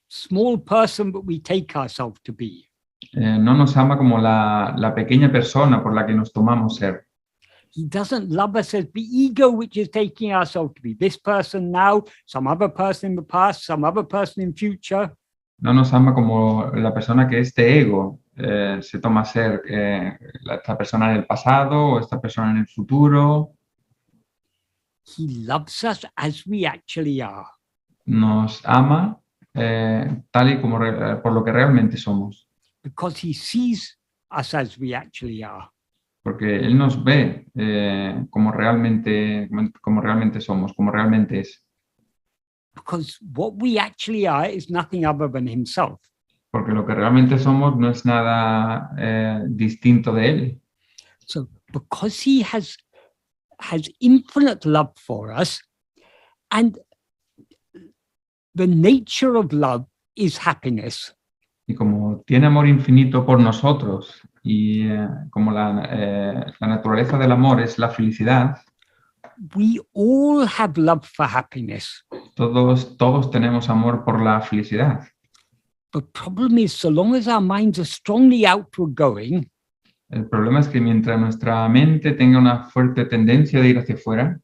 small person that we take ourselves to be. No nos ama como la pequeña persona por la que nos tomamos ser. He doesn't love us as the ego which is taking ourselves to be this person now, some other person in the past, some other person in future. No nos ama como la persona que este ego se toma ser, esta persona en el pasado o esta persona en el futuro. He loves us as we actually are. Nos ama tal y como por lo que realmente somos. Because he sees us as we actually are. Porque Él nos ve como realmente somos, como realmente es. Because what we actually are is nothing other than himself. Porque lo que realmente somos no es nada distinto de Él. So because he has infinite love for us, and the nature of love is happiness. Y como tiene amor infinito por nosotros y como la naturaleza del amor es la felicidad, We all have love for happiness. todos tenemos amor por la felicidad. The problem is, so long as our minds are strongly outward going, El problema es que mientras nuestra mente tenga una fuerte tendencia de ir hacia afuera,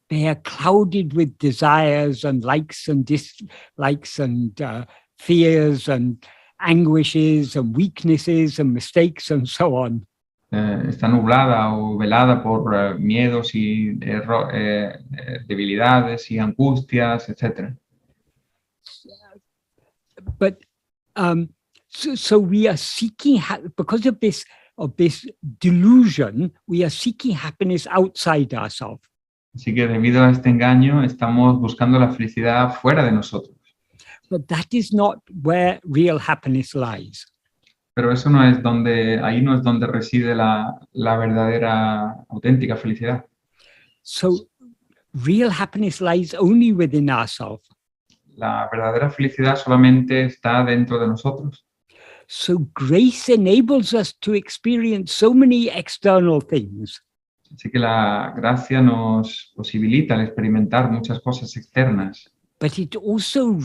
they are clouded with desires and likes and dislikes and fears and anguishes and weaknesses and mistakes and so on. está nublada o velada por miedos y debilidades y angustias, etc. But so we are seeking because of this delusion, we are seeking happiness outside ourselves. Así que debido a este engaño estamos buscando la felicidad fuera de nosotros. But that is not where real happiness lies. Pero eso ahí no es donde reside la verdadera, auténtica felicidad. So Real happiness lies only within ourselves. La verdadera felicidad solamente está dentro de nosotros. So grace enables us to experience so many external things, Así que la gracia nos posibilita el experimentar muchas cosas externas, but it also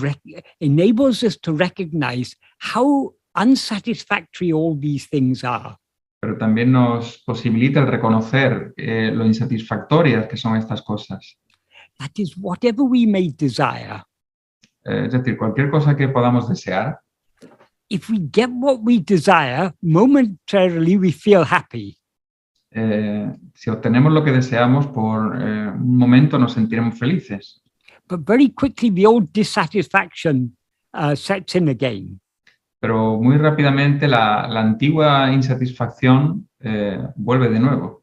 enables us to recognize how unsatisfactory all these things are. pero también nos posibilita el reconocer lo insatisfactorias que son estas cosas. That is, whatever we may desire, Es decir, cualquier cosa que podamos desear, if we get what we desire, momentarily we feel happy. si obtenemos lo que deseamos, por un momento nos sentiremos felices, But very quickly, the old dissatisfaction sets in again. pero muy rápidamente la antigua insatisfacción vuelve de nuevo.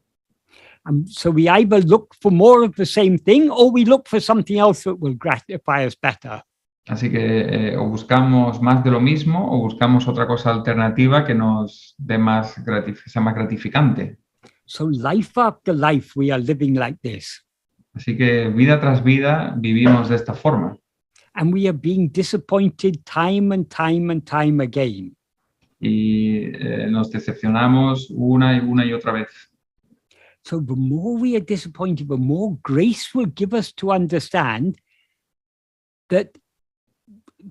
So we either look for more of the same thing or we look for something else that will gratify us better. Así que o buscamos más de lo mismo o buscamos otra cosa alternativa que nos dé sea más gratificante. So life after life, we are living like this. Así que vida tras vida vivimos de esta forma And we are being disappointed time and time and time again. y nos decepcionamos una y otra vez. So the more we are disappointed, the more grace will give us to understand that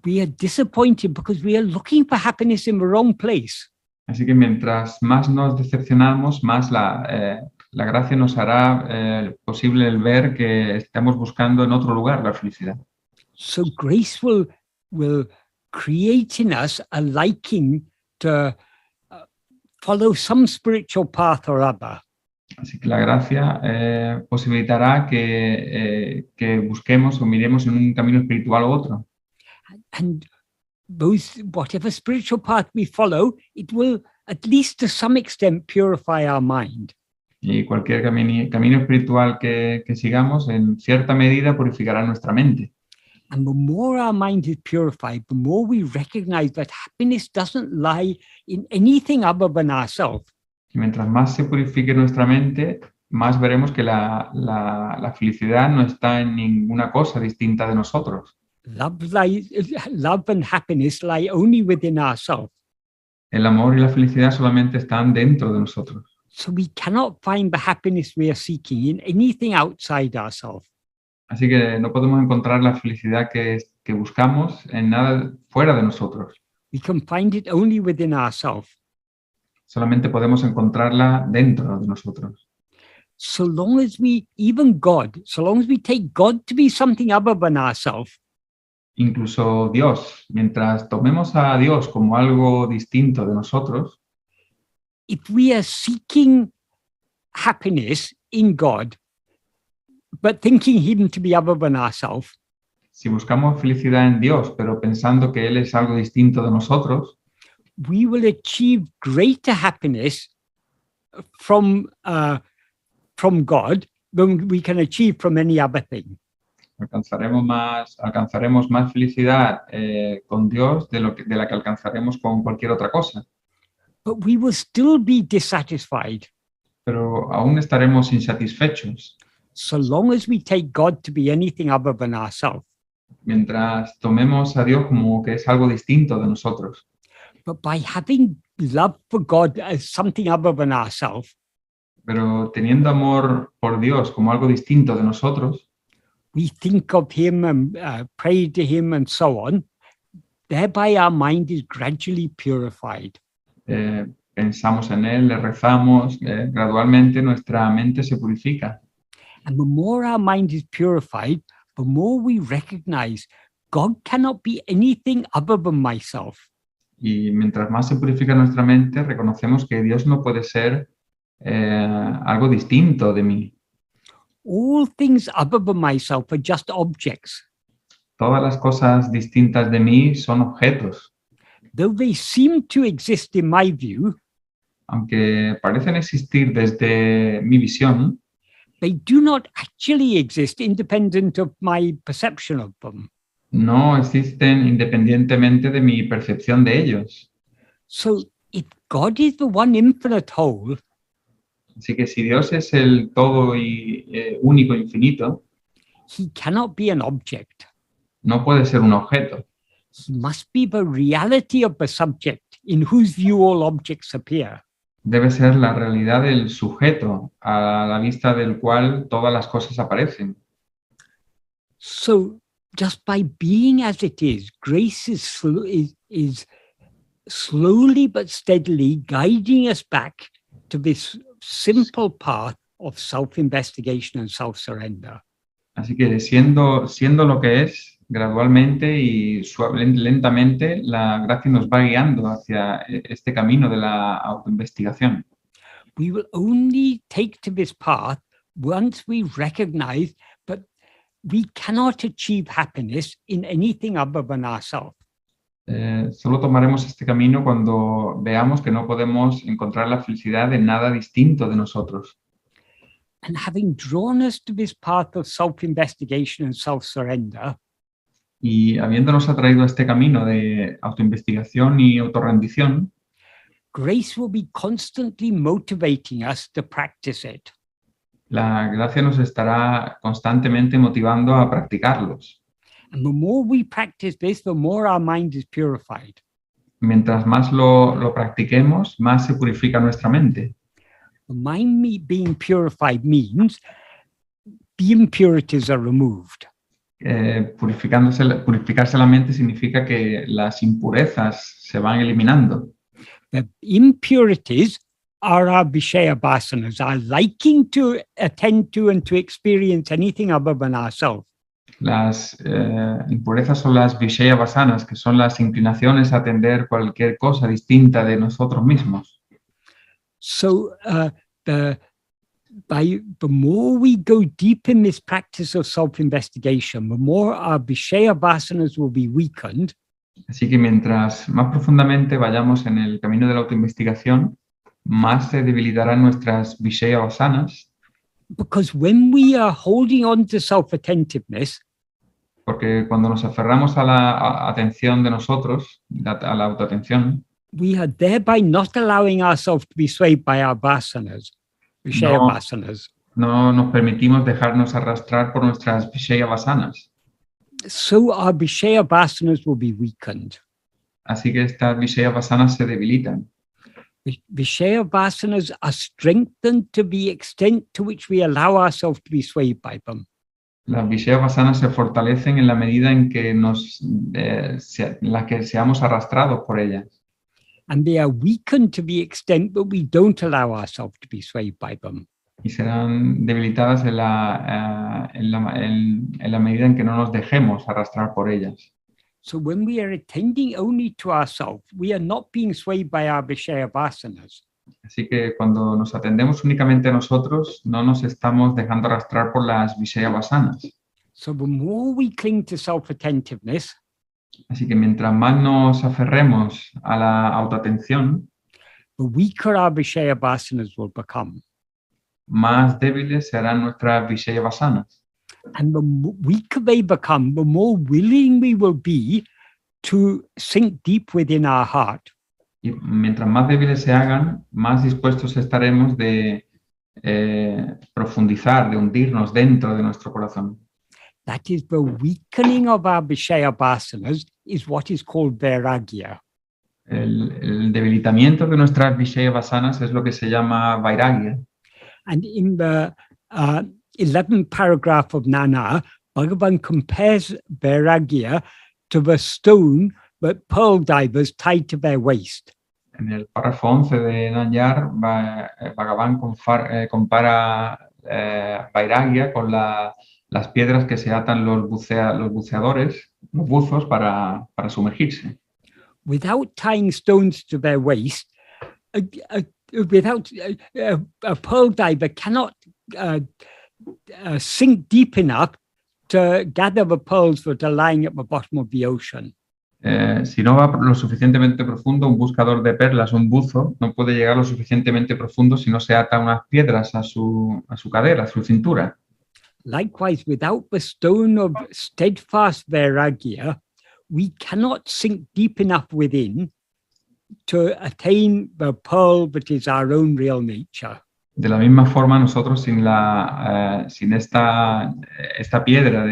we are disappointed because we are looking for happiness in the wrong place. Así que mientras más nos decepcionamos, más la gracia nos hará posible el ver que estamos buscando en otro lugar la felicidad. So grace will create in us a liking to follow some spiritual path or other. Así que la gracia posibilitará que busquemos o miremos en un camino espiritual u otro. And whatever spiritual path we follow, it will, at least to some extent, purify our mind. Y cualquier camino espiritual que sigamos, en cierta medida, purificará nuestra mente. And the more our mind is purified, the more we recognize that happiness doesn't lie in anything other than ourselves. Y mientras más se purifique nuestra mente, más veremos que la felicidad no está en ninguna cosa distinta de nosotros. Love and happiness lie only within ourselves. El amor y la felicidad solamente están dentro de nosotros. So we cannot find the happiness we are seeking in anything outside ourselves. Así que no podemos encontrar la felicidad que buscamos en nada fuera de nosotros. We can find it only within ourselves. Solamente podemos encontrarla dentro de nosotros. So long as so long as we take God to be something other than ourselves, Incluso Dios, mientras tomemos a Dios como algo distinto de nosotros, if we are seeking happiness in God, but thinking Him to be other than ourselves, si buscamos felicidad en Dios, pero pensando que Él es algo distinto de nosotros, we will achieve greater happiness from God than we can achieve from any other thing. alcanzaremos más felicidad con Dios de la que alcanzaremos con cualquier otra cosa. But we will still be dissatisfied Pero aún estaremos insatisfechos so long as we take God to be anything other than ourselves. mientras tomemos a Dios como que es algo distinto de nosotros. But by having love for God as something other than ourselves, Pero teniendo amor por Dios como algo distinto de nosotros, we think of Him and pray to Him and so on. Thereby our mind is gradually purified. pensamos en Él, le rezamos, gradualmente nuestra mente se purifica. And the more our mind is purified, the more we recognize God cannot be anything other than myself. Y mientras más se purifica nuestra mente, reconocemos que Dios no puede ser algo distinto de mí. All things other than myself are just objects. Todas las cosas distintas de mí son objetos. Though they seem to exist in my view, Aunque parecen existir desde mi visión, they do not actually exist independent of my perception of them. no existen independientemente de mi percepción de ellos. So if God is the one infinite whole, Así que si Dios es el todo y único, infinito, he cannot be an object. No puede ser un objeto. He must be the reality of the subject in whose view all objects appear. Debe ser la realidad del sujeto a la vista del cual todas las cosas aparecen. So just by being as it is, grace is slowly but steadily guiding us back to this simple path of self-investigation and self-surrender. Así que siendo lo que es, gradualmente y lentamente, la gracia nos va guiando hacia este camino de la autoinvestigación. We will only take to this path once we recognize that we cannot achieve happiness in anything other than ourselves. Solo tomaremos este camino cuando veamos que no podemos encontrar la felicidad en nada distinto de nosotros. And having drawn us to this path of self-investigation and self-surrender, Y habiéndonos atraído a este camino de autoinvestigación y autorrendición, grace will be constantly motivating us to practice it. la gracia nos estará constantemente motivando a practicarlos. And the more we practice this, the more our mind is purified. Mientras más lo practiquemos, más se purifica nuestra mente. The mind being purified means the impurities are removed. Purificarse la mente significa que las impurezas se van eliminando. The impurities are our Vishaya vasanas, our liking to attend to and to experience anything other than ourselves. Las impurezas son las Vishaya vasanas, que son las inclinaciones a atender cualquier cosa distinta de nosotros mismos. So the more we go deep in this practice of self-investigation, the more our Vishaya vasanas will be weakened. Así que mientras más profundamente vayamos en el camino de la autoinvestigación, más se debilitarán nuestras Vishaya vasanas. Because when we are holding on to self-attentiveness, porque cuando nos aferramos a la atención de nosotros, a la autoatención, we are thereby not allowing ourselves to be swayed by our vasanas, Vishaya vasanas. No nos permitimos dejarnos arrastrar por nuestras Vishaya vasanas. So our Vishaya vasanas will be weakened. Así que estas Vishaya vasanas se debilitan. Vishaya vasanas are strengthened to the extent to which we allow ourselves to be swayed by them. Las Vishaya vasanas se fortalecen en la medida en que que seamos arrastrados por ellas. And they are weakened to the extent that we don't allow ourselves to be swayed by them. Y serán debilitadas en la medida en que no nos dejemos arrastrar por ellas. So when we are attending only to ourselves, we are not being swayed by our Vishaya vasanas. Así que cuando nos atendemos únicamente a nosotros, no nos estamos dejando arrastrar por las Vishaya vasanas. So the more we cling to self-attentiveness, así que mientras más nos aferremos a la autoatención, the weaker our Vishaya vasanas will become. Más débiles serán nuestras Vishaya vasanas. And the weaker they become, the more willing we will be to sink deep within our heart. Y mientras más débiles se hagan, más dispuestos estaremos de profundizar, de hundirnos dentro de nuestro corazón. That is, the weakening of our Vishaya vasanas is what is called vairagya. El debilitamiento de nuestras Vishaya vasanas es lo que se llama vairagya. And in the 11th paragraph of Nana, Bhagavan compares vairagya to the stone that pearl divers tied to their waist. En el párrafo 11 de Nanyar, Bhagavan compara vairagya con las piedras que se atan los buceadores, los buzos, para sumergirse. Without tying stones to their waist, a pearl diver cannot sink deep enough to gather the pearls that are lying at the bottom of the ocean. Si no va lo suficientemente profundo, un buscador de perlas, un buzo, no puede llegar lo suficientemente profundo si no se ata unas piedras a su cadera, a su cintura. Likewise, without the stone of steadfast vairagya, we cannot sink deep enough within to attain the pearl that is our own real nature. De la misma forma, nosotros sin esta piedra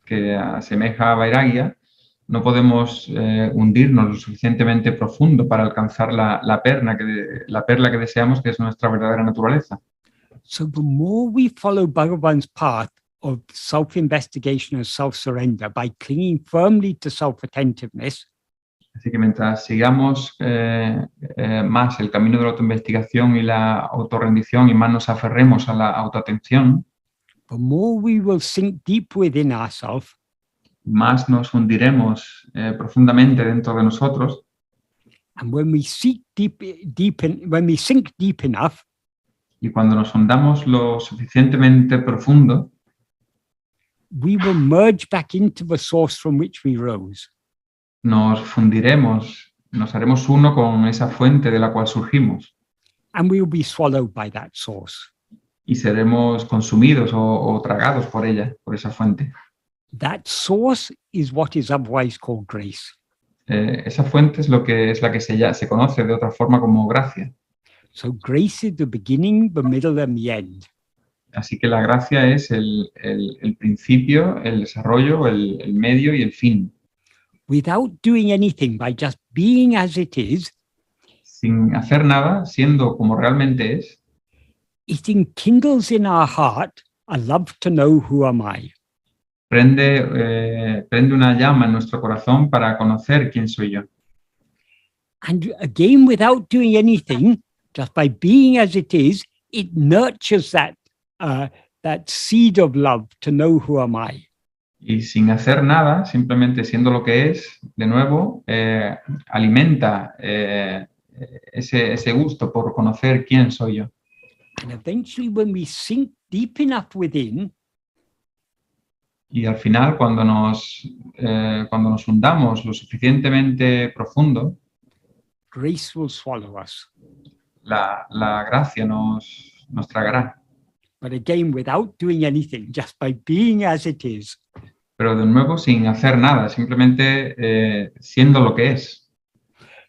que asemeja a Vairagya, no podemos hundirnos lo suficientemente profundo para alcanzar la perla que deseamos, que es nuestra verdadera naturaleza. So the more we follow Bhagavan's path of self-investigation and self-surrender by clinging firmly to self-attentiveness, Así que mientras sigamos más el camino de la autoinvestigación y la autorrendición y más nos aferremos a la autoatención, the more we will sink deep within ourselves más nos hundiremos profundamente dentro de nosotros. and when we sink deep enough, Y cuando nos hundamos lo suficientemente profundo, we will merge back into the source from which we rose. nos fundiremos, nos haremos uno con esa fuente de la cual surgimos And we will be swallowed by that source. y seremos consumidos o tragados por ella, por esa fuente. That source is what is otherwise called grace. Esa fuente es la que se conoce de otra forma como gracia. So grace is the beginning, the middle, and the end. Así que la gracia es el principio, el desarrollo, el medio y el fin. Without doing anything, by just being as it is, Sin hacer nada, siendo como realmente es, it enkindles in our heart a love to know who am I. prende una llama en nuestro corazón para conocer quién soy yo. And again, without doing anything, just by being as it is, it nurtures that seed of love to know who am I. Y sin hacer nada, simplemente siendo lo que es, de nuevo, alimenta ese gusto por conocer quién soy yo. And eventually, when we sink deep enough within, Y al final, cuando nos hundamos lo suficientemente profundo, grace will swallow us. la gracia nos tragará. But again, without doing anything, just by being as it is. Pero de nuevo, sin hacer nada, simplemente siendo lo que es.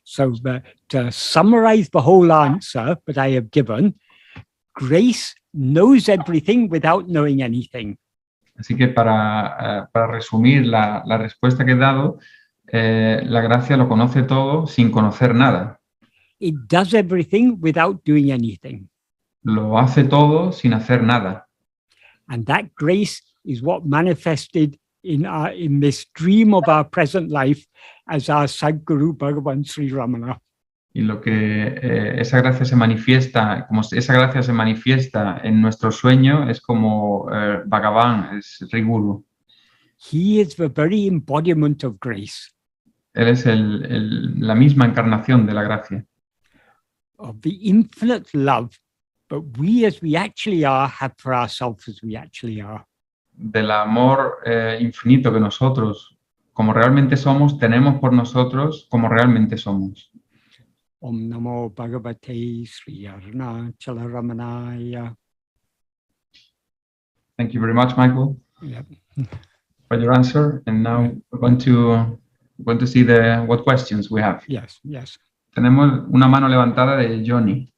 So to summarize the whole answer that I have given, grace knows everything without knowing anything. Así que para resumir la respuesta que he dado, la gracia lo conoce todo sin conocer nada. It does everything without doing anything. Lo hace todo sin hacer nada. And that grace is what manifested in this dream of our present life as our Sadguru Bhagavan Sri Ramana. Y lo que esa gracia se manifiesta, como esa gracia se manifiesta en nuestro sueño, es como Bhagavan, es Sri Guru. He is the very embodiment of grace. Él es la misma encarnación de la gracia. Of the infinite love, but we as we actually are have for ourselves as we actually are. Del amor infinito que nosotros, como realmente somos, tenemos por nosotros como realmente somos. Om Namo Bhagavate Sri Arunachala Ramanaya. Thank you very much, Michael, Yep. for your answer. And now we're going to see what questions we have. Yes, yes. Tenemos una mano levantada de Johnny.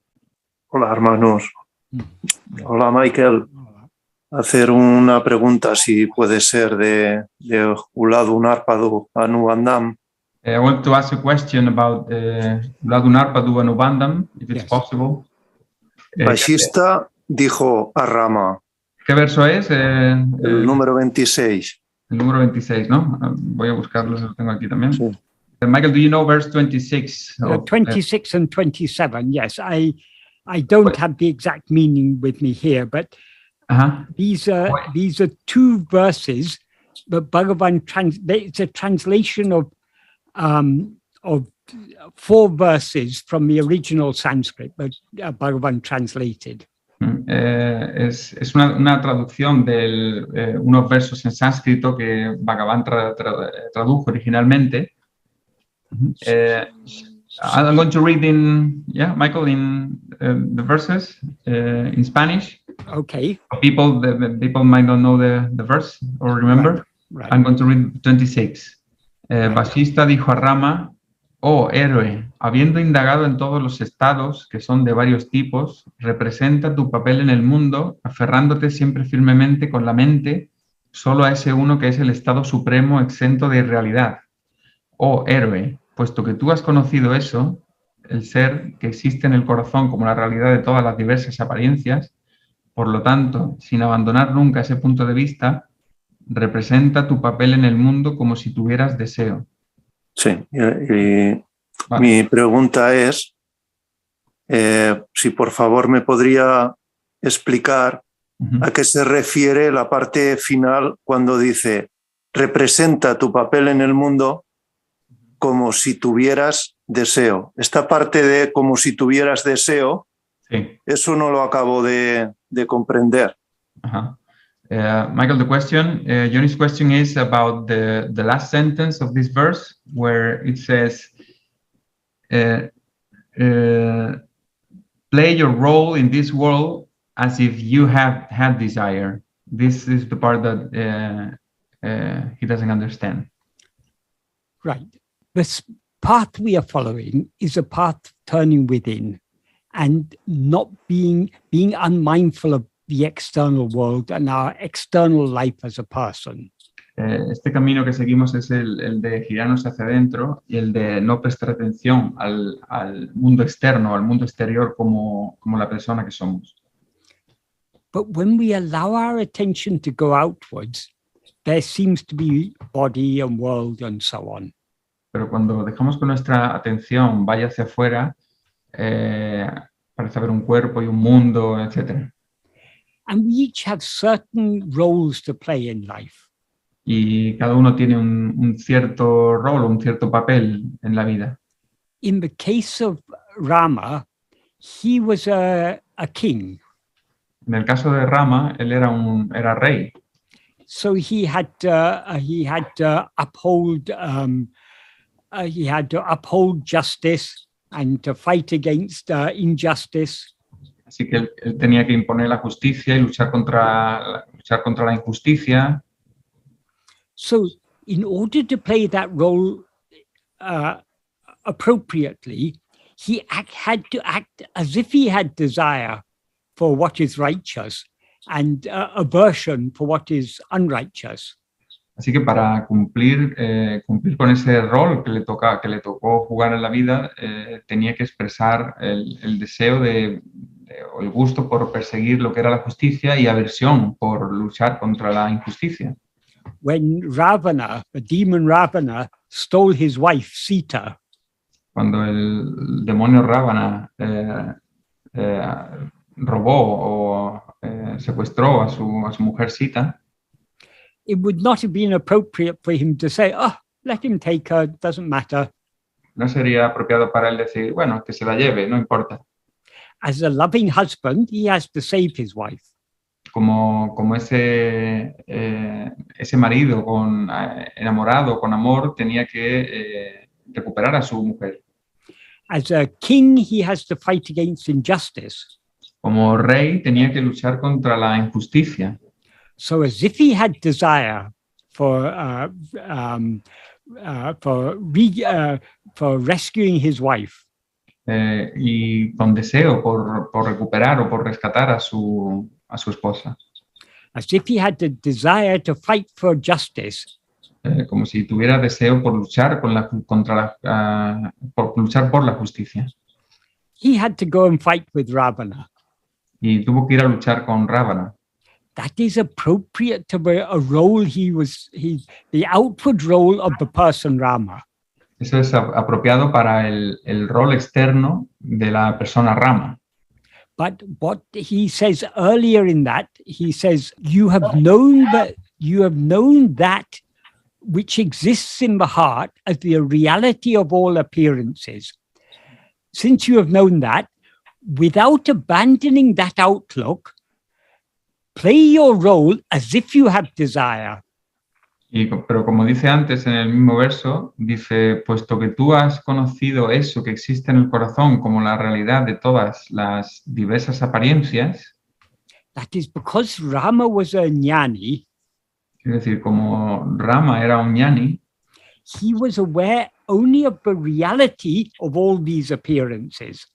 Hola, hermanos. Mm. Hola, Michael. Hola. Hacer una pregunta, si puede ser, de Uladu Narpadu Anubandham. I want to ask a question about Ladunarpadu Anubandham, if it's Yes. possible. Vashista dijo a Rama, ¿Qué verso es? el número 26. El número 26, ¿no? Voy a buscarlo, lo tengo aquí también. Sí. Michael, do you know verse 26? 26 and 27, yes. I don't have the exact meaning with me here, but these are two verses that Bhagavan it's a translation of 4 verses from the original Sanskrit, but Bhagavan translated. Es una traducción de unos versos en sánscrito que Bhagavan tradujo originalmente. I'm going to read Michael, in the verses in Spanish. Okay. People might not know the verse or remember. Right. I'm going to read 26. Vashista dijo a Rama, Oh héroe, habiendo indagado en todos los estados, que son de varios tipos, representa tu papel en el mundo, aferrándote siempre firmemente con la mente solo a ese uno que es el estado supremo exento de irrealidad. Oh héroe, puesto que tú has conocido eso, el ser que existe en el corazón como la realidad de todas las diversas apariencias, por lo tanto, sin abandonar nunca ese punto de vista, representa tu papel en el mundo como si tuvieras deseo. Sí, y Vale. mi pregunta es, si por favor me podría explicar a qué se refiere la parte final cuando dice, representa tu papel en el mundo como si tuvieras deseo. Esta parte de como si tuvieras deseo, Sí. eso no lo acabo de comprender. Uh-huh. Michael, the question, Johnny's question is about the last sentence of this verse where it says, play your role in this world as if you have had desire. This is the part that he doesn't understand. Right. This path we are following is a path turning within and not being unmindful of the external world and our external life as a person. Este camino que seguimos es el de girarnos hacia adentro y el de no prestar atención al mundo externo, al mundo exterior como la persona que somos. But when we allow our attention to go outwards, there seems to be body and world and so on. Pero cuando dejamos que nuestra atención vaya hacia afuera, parece haber un cuerpo y un mundo, etc. And we each have certain roles to play in life. Y cada uno tiene un cierto rol, un cierto papel en la vida. In the case of Rama, he was a king. En el caso de Rama, él era rey. So he had to uphold justice and to fight against injustice. Así que él tenía que imponer la justicia y luchar contra la injusticia. So in order to play that role appropriately, he had to act as if he had desire for what is righteous and aversion for what is unrighteous. Así que para cumplir con ese rol que le tocó jugar en la vida, tenía que expresar el deseo o el gusto por perseguir lo que era la justicia y aversión por luchar contra la injusticia. When Ravana, the demon Ravana, stole his wife Sita, cuando el demonio Ravana robó o secuestró a su mujer Sita, it would not have been appropriate for him to say, "Oh, let him take her, doesn't matter." no sería apropiado para él decir, bueno, que se la lleve, no importa. As a loving husband, he has to save his wife. Como ese marido enamorado, con amor, tenía que recuperar a su mujer. As a king, he has to fight against injustice. Como rey, tenía que luchar contra la injusticia. So as if he had desire for rescuing his wife. Y con deseo por recuperar o por rescatar a su esposa. As if he had the desire to fight for justice. Como si tuviera deseo por luchar por luchar por la justicia. He had to go and fight with Ravana. Y tuvo que ir a luchar con Ravana. That is appropriate to a role the outward role of the person Rama. Eso es apropiado para el rol externo de la persona Rama. But what he says earlier in that, he says, you have known that which exists in the heart as the reality of all appearances. Since you have known that, without abandoning that outlook, play your role as if you have desire. Pero como dice antes en el mismo verso, dice, puesto que tú has conocido eso que existe en el corazón como la realidad de todas las diversas apariencias. That is because Rama was a jnani. Es decir, como Rama era un jnani. He was aware only of the reality of all these appearances.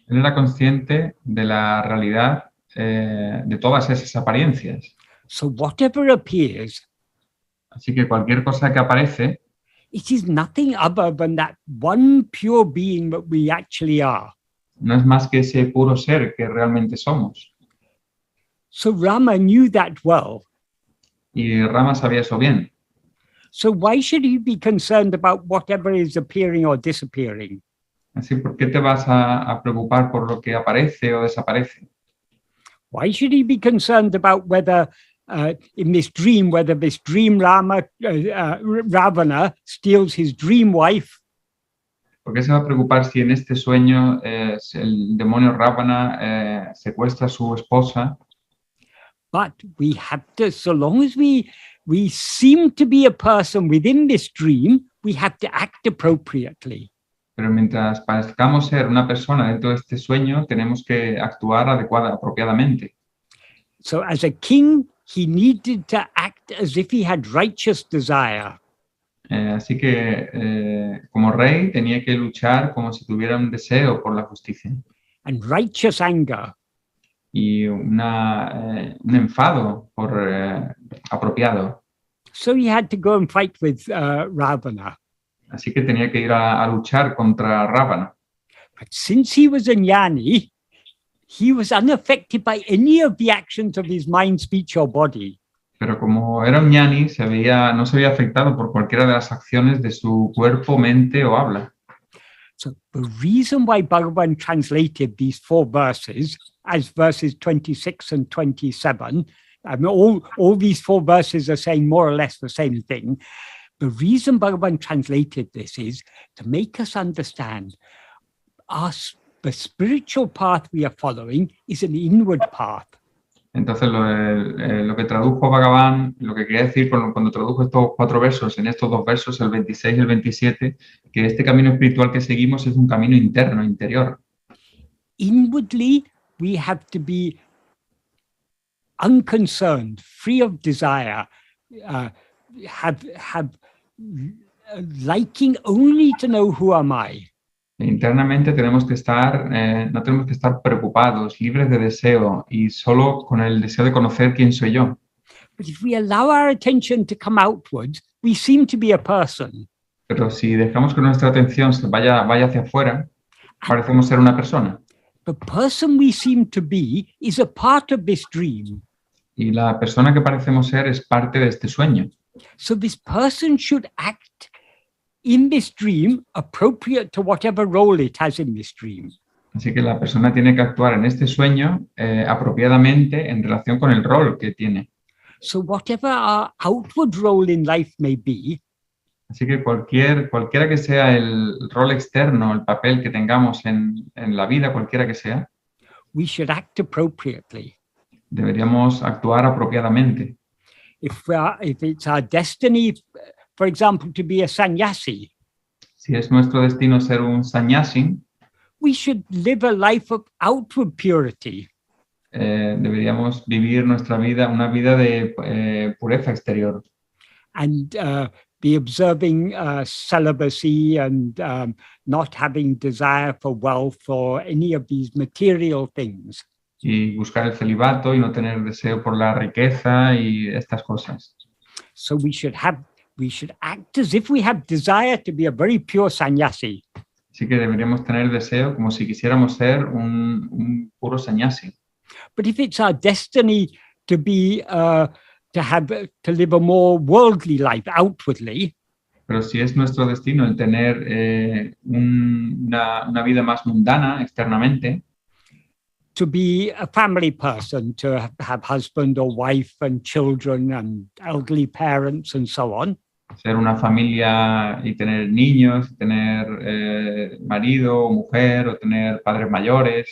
Él era consciente de la realidad de todas esas apariencias. So whatever appears, Así que cualquier cosa que aparece it is nothing other than that one pure being that we actually are. no es más que ese puro ser que realmente somos. So Rama knew that well. Y Rama sabía eso bien. So why should he be concerned about whatever is appearing or disappearing? Así, ¿por qué te vas a preocupar por lo que aparece o desaparece? Why should he be concerned about whether in this dream, whether this dream Ravana steals his dream wife? ¿Por qué se va a preocupar si en este sueño el demonio Ravana secuestra a su esposa? But we have to, so long as we seem to be a person within this dream, we have to act appropriately. Pero mientras parezcamos ser una persona dentro de este sueño, tenemos que actuar apropiadamente. So as a king, he needed to act as if he had righteous desire. Así que como rey tenía que luchar como si tuviera un deseo por la justicia. And righteous anger. Y un enfado apropiado. So he had to go and fight with Ravana. Así que tenía que ir a luchar contra Ravana. But since he was a jnani, he was unaffected by any of the actions of his mind, speech, or body. Pero como era un ñani, no se había afectado por cualquiera de las acciones de su cuerpo, mente o habla. So the reason why Bhagavan translated these 4 verses as verses 26 and 27, I mean, all these 4 verses are saying more or less the same thing. The reason Bhagavan translated this is to make us understand the spiritual path we are following is an inward path. Entonces lo que tradujo Bhagavan, lo que quería decir cuando tradujo estos 4 versos, en estos 2 versos, el 26 y el 27, que este camino espiritual que seguimos es un camino interno, interior. Inwardly, we have to be unconcerned, free of desire, have liking only to know who am I. Internamente tenemos que estar, no tenemos que estar preocupados, libres de deseo y solo con el deseo de conocer quién soy yo. But if we allow our attention to come outwards, we seem to be a person. Pero si dejamos que nuestra atención se vaya hacia afuera, parecemos ser una persona. The person we seem to be is a part of this dream. Y la persona que parecemos ser es parte de este sueño. So this person should act in this dream appropriate to whatever role it has in this dream. Así que la persona tiene que actuar en este sueño apropiadamente en relación con el rol que tiene. So whatever our outward role in life may be, así que cualquiera que sea el rol externo, el papel que tengamos en la vida, cualquiera que sea, we should act appropriately. Deberíamos actuar apropiadamente. If it's our destiny, for example, to be a sannyasi, si es nuestro destino ser un sannyasi, we should live a life of outward purity. Deberíamos vivir nuestra vida, una vida de pureza exterior. And be observing celibacy and not having desire for wealth or any of these material things. Y buscar el celibato y no tener deseo por la riqueza y estas cosas. So we should act as if we have desire to be a very pure sannyasi. Así que deberíamos tener deseo como si quisiéramos ser un puro sannyasi. But if it's our destiny to be to live a more worldly life outwardly, pero si es nuestro destino el tener una vida más mundana externamente, to be a family person, to have husband or wife and children and elderly parents and so on. Ser una familia y tener niños, tener marido o mujer o tener padres mayores.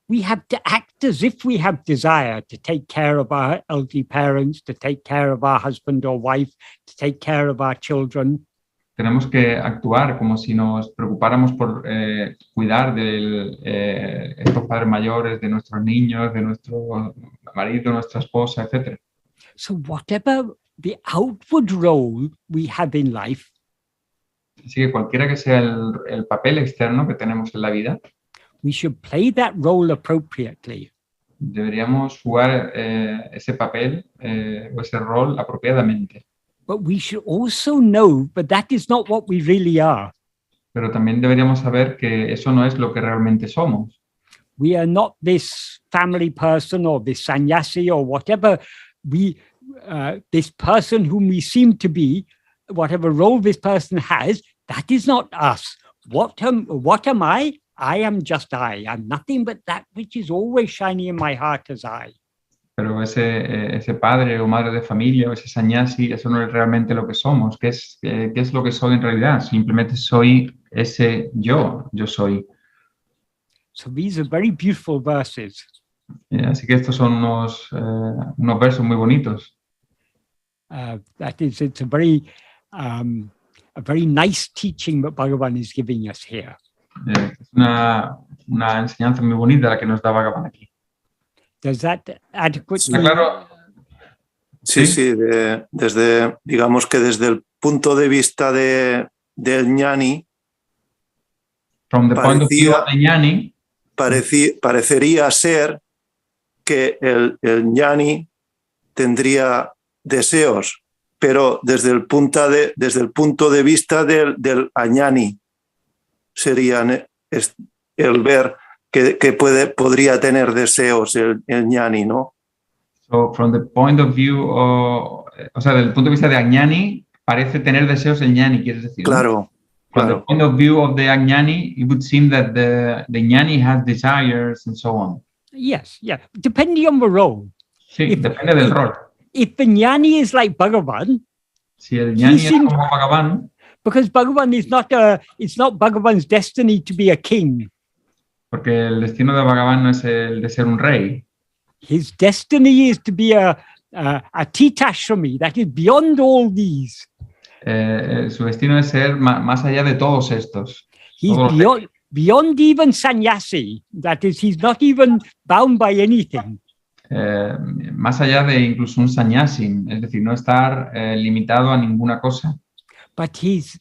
We have to act as if we have desire to take care of our elderly parents, to take care of our husband or wife, to take care of our children. Tenemos que actuar como si nos preocupáramos por cuidar de estos padres mayores, de nuestros niños, de nuestro marido, nuestra esposa, etc. So whatever the outward role we have in life, Así que cualquiera que sea el papel externo que tenemos en la vida, we should play that role appropriately. deberíamos jugar ese papel o ese rol apropiadamente. But we should also know that that is not what we really are. Pero también deberíamos saber que eso no es lo que realmente somos. We are not this family person or this sannyasi or whatever this person whom we seem to be, whatever role this person has, that is not us. What am I? I am just I. I'm nothing but that which is always shining in my heart as I. Pero ese padre o madre de familia o ese sannyasi, eso no es realmente lo que somos. ¿Qué es lo que soy en realidad? Simplemente soy ese yo soy. So these are very beautiful verses. Así que estos son unos versos muy bonitos. It's a very nice teaching that Bhagavan is giving us here. Es una enseñanza muy bonita la que nos da Bhagavan aquí. Does that adequately? ¿Está claro? Sí, digamos que desde el punto de vista del ñani, From the point of view of the ñani, parecería ser que el ñani tendría deseos, pero desde el punto de vista del añani serían el ver que podría tener deseos el ñani, ¿no? So, from the point of view, o sea, desde el punto de vista de Añani, parece tener deseos el ñani, ¿quieres decir? Claro, From claro. the point of view of the Añani, it would seem that the ñani has desires and so on. Yes, yeah. Depending on the role. Sí, depende del rol. If the ñani is like Bhagavan, Si el ñani es como Bhagavan, because Bhagavan it's not Bhagavan's destiny to be a king. porque el destino de Bhagavan no es el de ser un rey. His destiny is to be a titashrami, that is beyond all these. Su destino es ser más allá de todos estos. He's beyond even sannyasi, that is, he's not even bound by anything. Más allá de incluso un sannyasi, es decir, no estar limitado a ninguna cosa. But his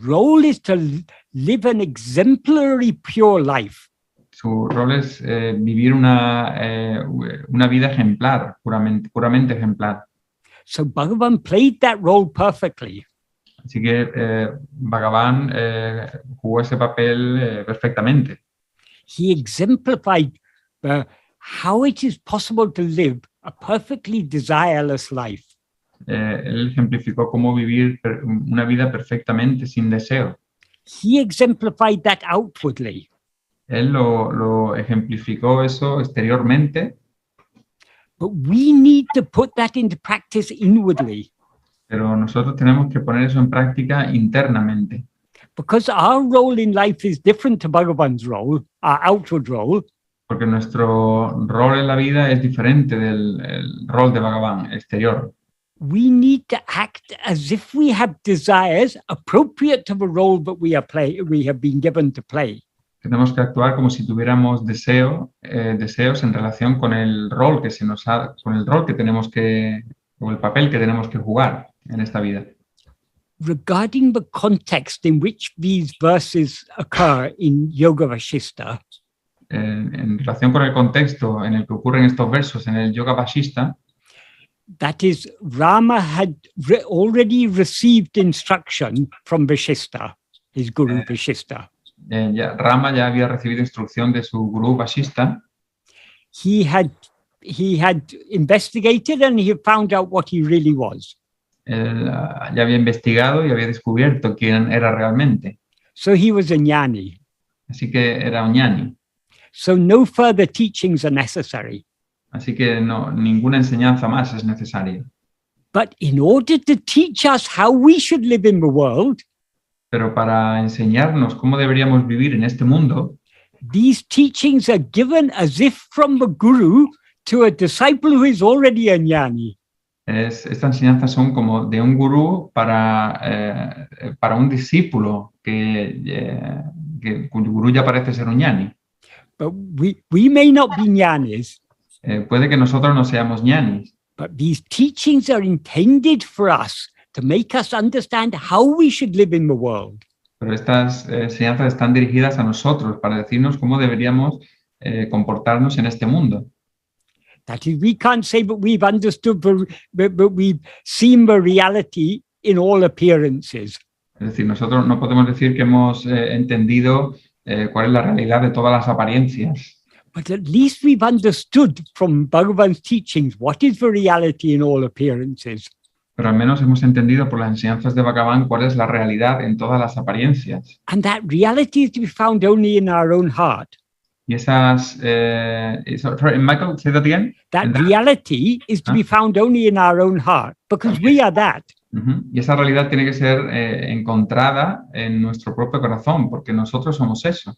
role is to live an exemplary pure life. Su rol es vivir una vida ejemplar, puramente ejemplar. So Bhagavan played that role perfectly. Así que Bhagavan jugó ese papel perfectamente. He exemplified how it is possible to live a perfectly desireless life. Él ejemplificó cómo vivir una vida perfectamente sin deseo. He exemplified that outwardly. Él lo ejemplificó eso exteriormente, But we need to put that into practice inwardly. pero nosotros tenemos que poner eso en práctica internamente. Because our role in life is different to Bhagavan's role, our outward role. Porque nuestro rol en la vida es diferente del rol de Bhagavan exterior. We need to act as if we have desires appropriate to the role that we have been given to play. Tenemos que actuar como si tuviéramos deseos en relación con el rol que con el rol que tenemos o el papel que tenemos que jugar en esta vida. Regarding the context in which these verses occur in Yoga Vashista, En relación con el contexto en el que ocurren estos versos en el Yoga Vashista, that is, Rama had already received instruction from Vashista, his guru Vashista. Rama ya había recibido instrucción de su gurú Vashista. He had investigated and he found out what he really was. Él ya había investigado y había descubierto quién era realmente. So he was a jnani. Así que era un ñani. So no further teachings are necessary. Así que ninguna enseñanza más es necesaria. But in order to teach us how we should live in the world, Pero para enseñarnos cómo deberíamos vivir en este mundo, these teachings are given as if from the guru to a disciple who is already a jnani. estas enseñanzas son como de un gurú para un discípulo cuyo gurú ya parece ser un ñani. But we may not be jnanis, Puede que nosotros no seamos ñanis, but these teachings are intended for us to make us understand how we should live in the world. Pero estas enseñanzas están dirigidas a nosotros para decirnos cómo deberíamos comportarnos en este mundo. That is, we can't say that we've understood, but we've seen the reality in all appearances. Es decir, nosotros no podemos decir que hemos entendido cuál es la realidad de todas las apariencias. But at least we've understood from Bhagavan's teachings what is the reality in all appearances. Pero al menos hemos entendido por las enseñanzas de Bhagavan cuál es la realidad en todas las apariencias. And that reality is to be found only in our own heart. Y esas... sorry, Michael, say that again. That reality is to be found only in our own heart, because we are that. Y esa realidad tiene que ser encontrada en nuestro propio corazón, porque nosotros somos eso.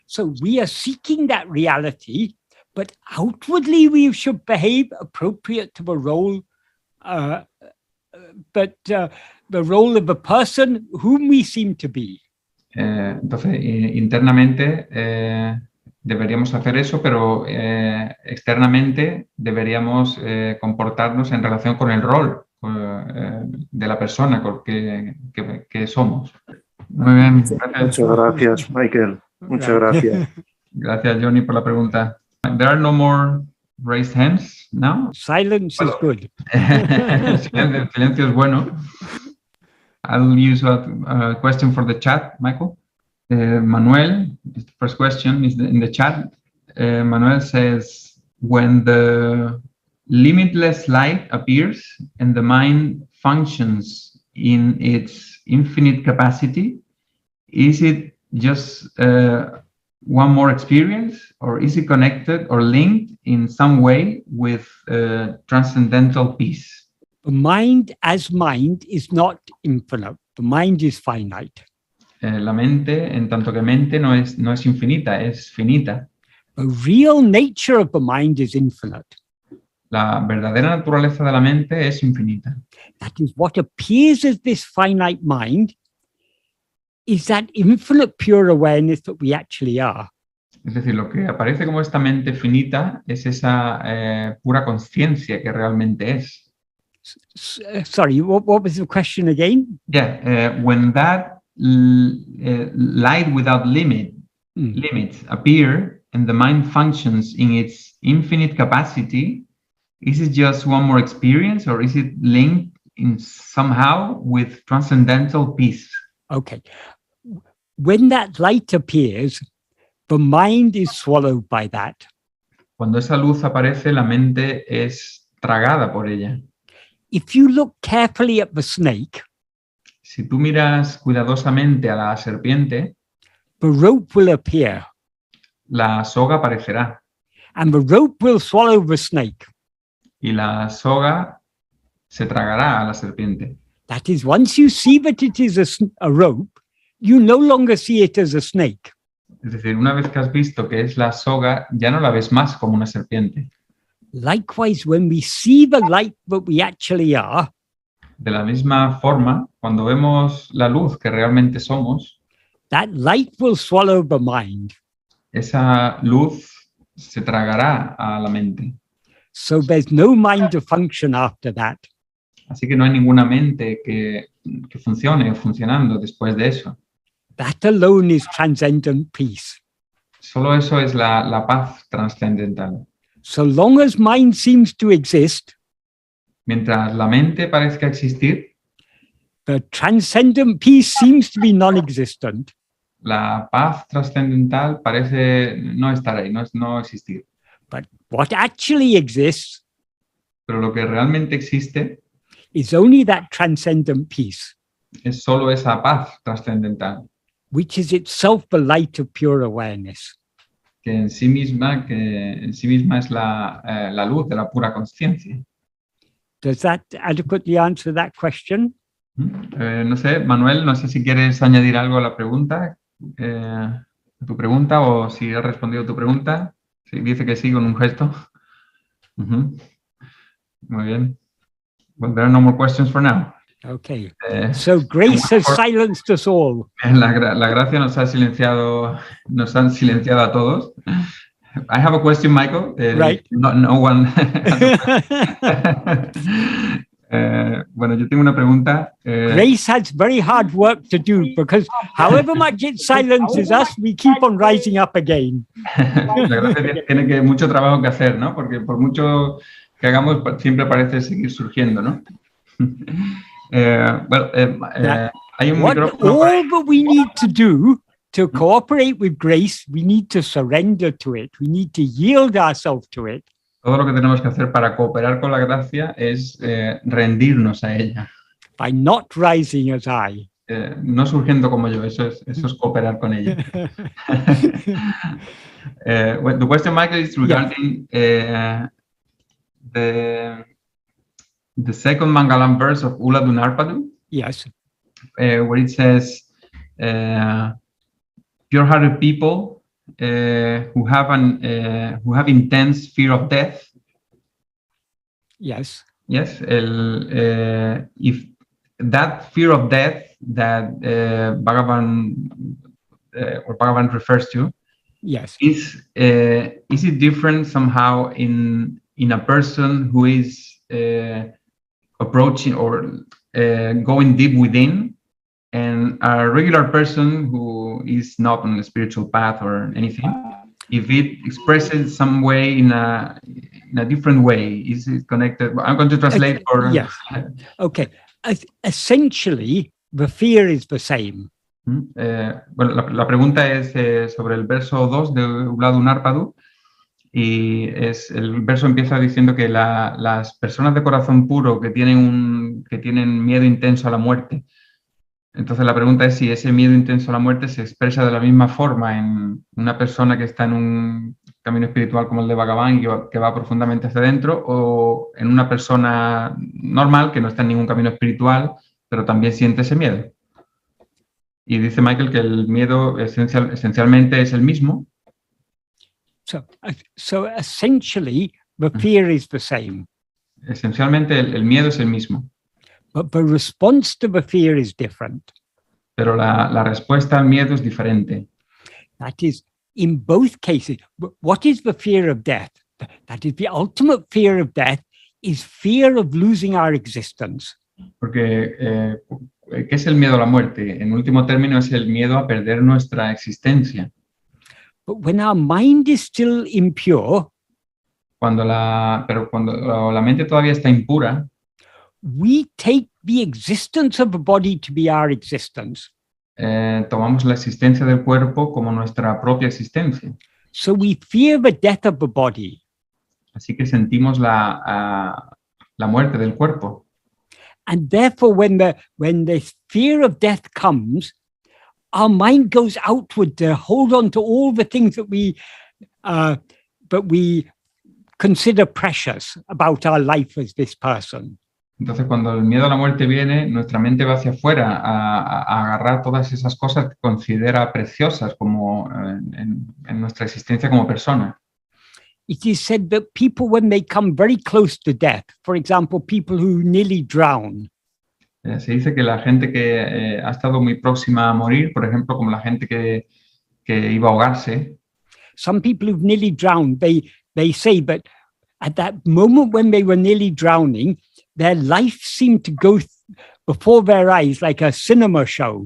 So we are seeking that reality, but outwardly we should behave appropriate to the role, the role of the person whom we seem to be. Entonces, internamente deberíamos hacer eso, pero externamente deberíamos comportarnos en relación con el rol de la persona que somos. Muy bien. Muchas gracias, Michael. Muchas gracias. Gracias, Johnny, por la pregunta. There are no more raised hands now. Silence is good. El silencio es bueno. I'll use a question for the chat, Michael. Manuel, the first question is in the chat. Manuel says, when the limitless light appears and the mind functions in its infinite capacity, is it just one more experience, or is it connected or linked in some way with transcendental peace? The mind as mind is not infinite. The mind is finite. La mente, en tanto que mente, no es infinita, es finita. The real nature of the mind is infinite. La verdadera naturaleza de la mente es infinita. That is, what appears as this finite mind is that infinite pure awareness that we actually are. Es decir, lo que aparece como esta mente finita es esa pura conciencia que realmente es. Sorry, what was the question again? Yeah, when that light without limits appear and the mind functions in its infinite capacity, is it just one more experience, or is it linked in somehow with transcendental peace? Okay. When that light appears, the mind is swallowed by that. Cuando esa luz aparece, la mente es tragada por ella. If you look carefully at the snake, si tú miras cuidadosamente a la serpiente, the rope will appear. La soga aparecerá. And the rope will swallow the snake. Y la soga se tragará a la serpiente. That is, once you see that it is a rope, you no longer see it as a snake. Es decir, una vez que has visto que es la soga, ya no la ves más como una serpiente. Likewise, when we see the light that we actually are, de la misma forma, cuando vemos la luz que realmente somos, that light will swallow the mind. Esa luz se tragará a la mente. So there's no mind to function after that. Así que no hay ninguna mente que funcione funcionando después de eso. That alone is transcendent peace. Solo eso es la paz trascendental. So long as mind seems to exist, mientras la mente parezca existir, the transcendent peace seems to be non-existent. La paz trascendental parece no estar ahí, no existir. But what actually exists, pero lo que realmente existe, is only that transcendent peace, es solo esa paz trascendental, which is itself the light of pure awareness. que en sí misma es la luz de la pura conciencia. Does that adequately answer that question? No sé, Manuel, no sé si quieres añadir algo a la pregunta, tu pregunta, o si has respondido tu pregunta. Sí, dice que sí con un gesto. Muy bien. Well, there are no more questions for now. Okay. So grace has silenced us all. La gracia nos han silenciado a todos. I have a question, Michael. Right. No one. Bueno, yo tengo una pregunta. Grace has very hard work to do because however much it silences us, we keep on rising up again. La gracia tiene mucho trabajo que hacer, ¿no? Porque por mucho que hagamos, siempre parece seguir surgiendo, ¿no? Hay un micrófono. All that we need to do to cooperate with grace, we need to surrender to it. We need to yield ourselves to it. Todo lo que tenemos que hacer para cooperar con la gracia es rendirnos a ella. By not rising as I. No surgiendo como yo, eso es cooperar con ella. The question, Michael, is regarding the second Mangalam verse of Ula Dunarpadu. Yes. Where it says, pure-hearted people who have intense fear of death. Yes. Yes. If that fear of death that Bhagavan refers to, yes, is it different somehow in a person who is approaching or going deep within, and a regular person who is not on the spiritual path or anything, if it expresses some way in a different way, is it connected? I'm going to translate for... Yes. Okay. Essentially, the fear is the same. Bueno, la pregunta es sobre el verso 2 de Ula Dunarpadu, y el verso empieza diciendo que las personas de corazón puro que tienen miedo intenso a la muerte. Entonces la pregunta es si ese miedo intenso a la muerte se expresa de la misma forma en una persona que está en un camino espiritual como el de Bhagavan y que va profundamente hacia adentro, o en una persona normal que no está en ningún camino espiritual, pero también siente ese miedo. Y dice Michael que el miedo esencialmente es el mismo. So essentially, the fear is the same. Esencialmente el miedo es el mismo. But the response to the fear is different. Pero la respuesta al miedo es diferente. That is, in both cases, what is the fear of death? That is, the ultimate fear of death is fear of losing our existence. Porque, ¿qué es el miedo a la muerte? En último término, es el miedo a perder nuestra existencia. But when our mind is still impure, cuando la mente todavía está impura, we take the existence of the body to be our existence. Tomamos la existencia del cuerpo como nuestra propia existencia. So we fear the death of the body. Así que sentimos la muerte del cuerpo. And therefore, when the fear of death comes, our mind goes outward to hold on to all the things that we consider precious about our life as this person. Entonces, cuando el miedo a la muerte viene, nuestra mente va hacia afuera a agarrar todas esas cosas que considera preciosas como en nuestra existencia como persona. It is said that people, when they come very close to death, for example, people who nearly drown. Se dice que la gente que ha estado muy próxima a morir, por ejemplo, como la gente que iba a ahogarse. Some people who've nearly drowned, they say that at that moment when they were nearly drowning, their life seemed to go before their eyes like a cinema show.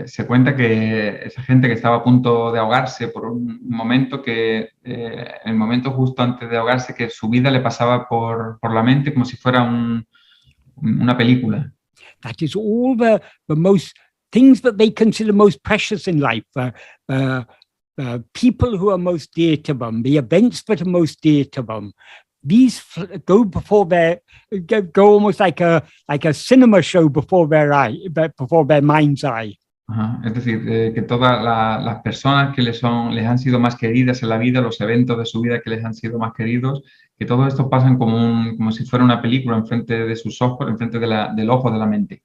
Se cuenta que esa gente que estaba a punto de ahogarse por un momento en el momento justo antes de ahogarse, que su vida le pasaba por la mente como si fuera una película. That is all the most things that they consider most precious in life, people who are most dear to them, the events that are most dear to them. These go go almost like a cinema show before their mind's eye. Es decir, que todas las personas que les han sido más queridas en la vida, los eventos de su vida que les han sido más queridos, que todo esto pasan como si fuera una película enfrente de sus ojos, enfrente del ojo de la mente.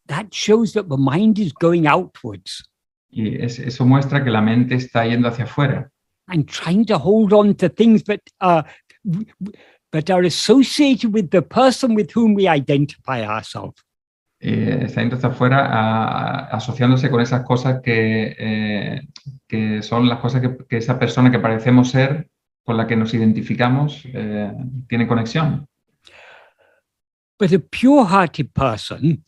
That shows that the mind is going outwards. Y eso muestra que la mente está yendo hacia afuera. And trying to hold on to things that are associated with the person with whom we identify ourselves. Está yendo hacia afuera asociándose con esas cosas que son las cosas que esa persona que parecemos ser, con la que nos identificamos, tiene conexión. But a pure-hearted person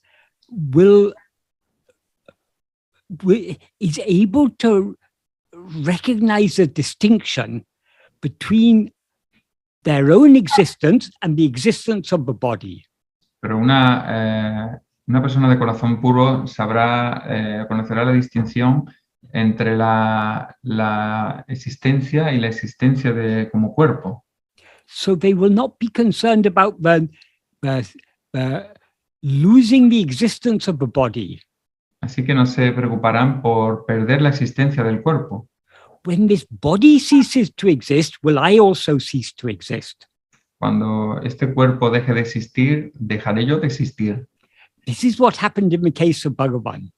is able to recognize a distinction between their own existence and the existence of the body. Pero una persona de corazón puro sabrá, conocerá la distinción entre la existencia y la existencia de como cuerpo. So they will not be concerned about losing the existence of the body. Así que no se preocuparán por perder la existencia del cuerpo. When this body ceases to exist, will I also cease to exist? Cuando este cuerpo deje de existir, dejaré yo de existir. This is what happened in the case of Bhagavan.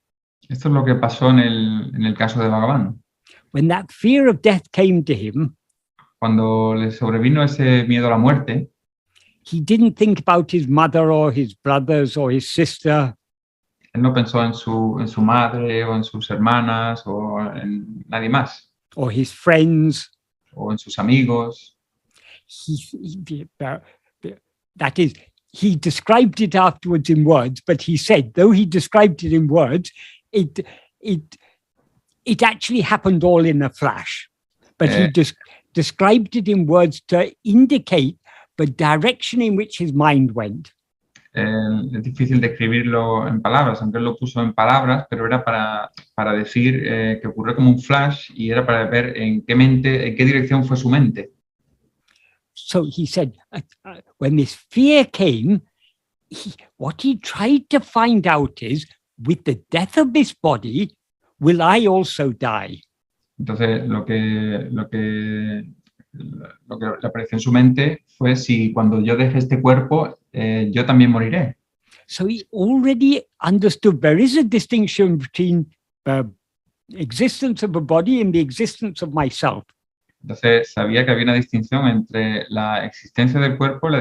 Esto es lo que pasó en el caso de Bhagavan. When that fear of death came to him, Cuando le sobrevino ese miedo a la muerte, he didn't think about his mother or his brothers or his sister. él no pensó en su madre o en sus hermanas o en nadie más. Or his friends. O en sus amigos. That is, he described it afterwards in words, but he said, though he described it in words, it actually happened all in a flash. But he described it in words to indicate the direction in which his mind went. Es difícil describirlo en palabras, aunque él lo puso en palabras, pero era para decir que ocurrió como un flash y era para ver en qué dirección fue su mente. So he said, when this fear came, what he tried to find out is, with the death of this body, will I also die? Entonces, lo que le apareció en su mente fue si cuando yo deje este cuerpo, yo también moriré. So he already understood there is a distinction between the existence of a body and the existence of myself. Entonces sabía que había una distinción entre la existencia del cuerpo y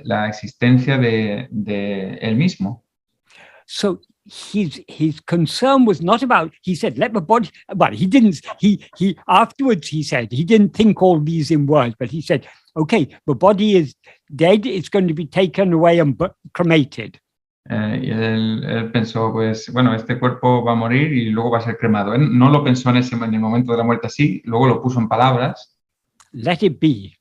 la existencia de él mismo. So his concern was not about, he said, let the body, well, he didn't, he afterwards he said, he didn't think all these in words, but he said, okay, the body is dead, it's going to be taken away and cremated. Y él pensó, pues, bueno, este cuerpo va a morir y luego va a ser cremado. Él no lo pensó en el momento de la muerte así, luego lo puso en palabras. Let it be.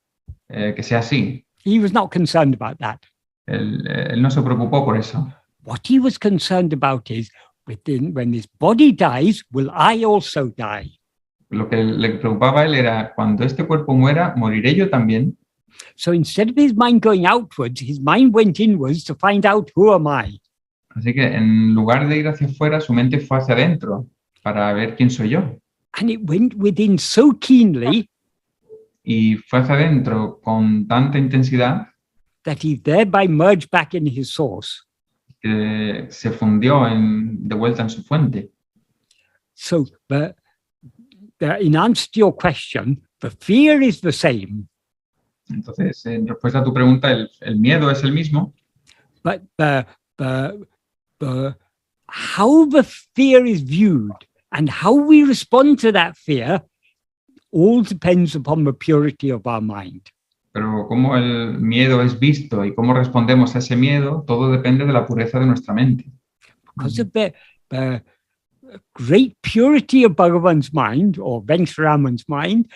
Que sea así. He was not concerned about that. Él no se preocupó por eso. What he was concerned about is, when this body dies, will I also die? Lo que le preocupaba a él era, cuando este cuerpo muera, ¿moriré yo también? So instead of his mind going outwards, his mind went inwards to find out who am I. Así que en lugar de ir hacia afuera, su mente fue hacia adentro para ver quién soy yo. And it went within so keenly. Y fue hacia adentro con tanta intensidad that he thereby merged back in his source. Que se fundió de vuelta en su fuente. So, in answer to your question, the fear is the same. Entonces, en respuesta a tu pregunta, el miedo es el mismo. But how the fear is viewed and how we respond to that fear all depends upon the purity of our mind. Pero cómo el miedo es visto y cómo respondemos a ese miedo, todo depende de la pureza de nuestra mente. Because of the great purity of Bhagavan's mind, or Sri Ramana's mind,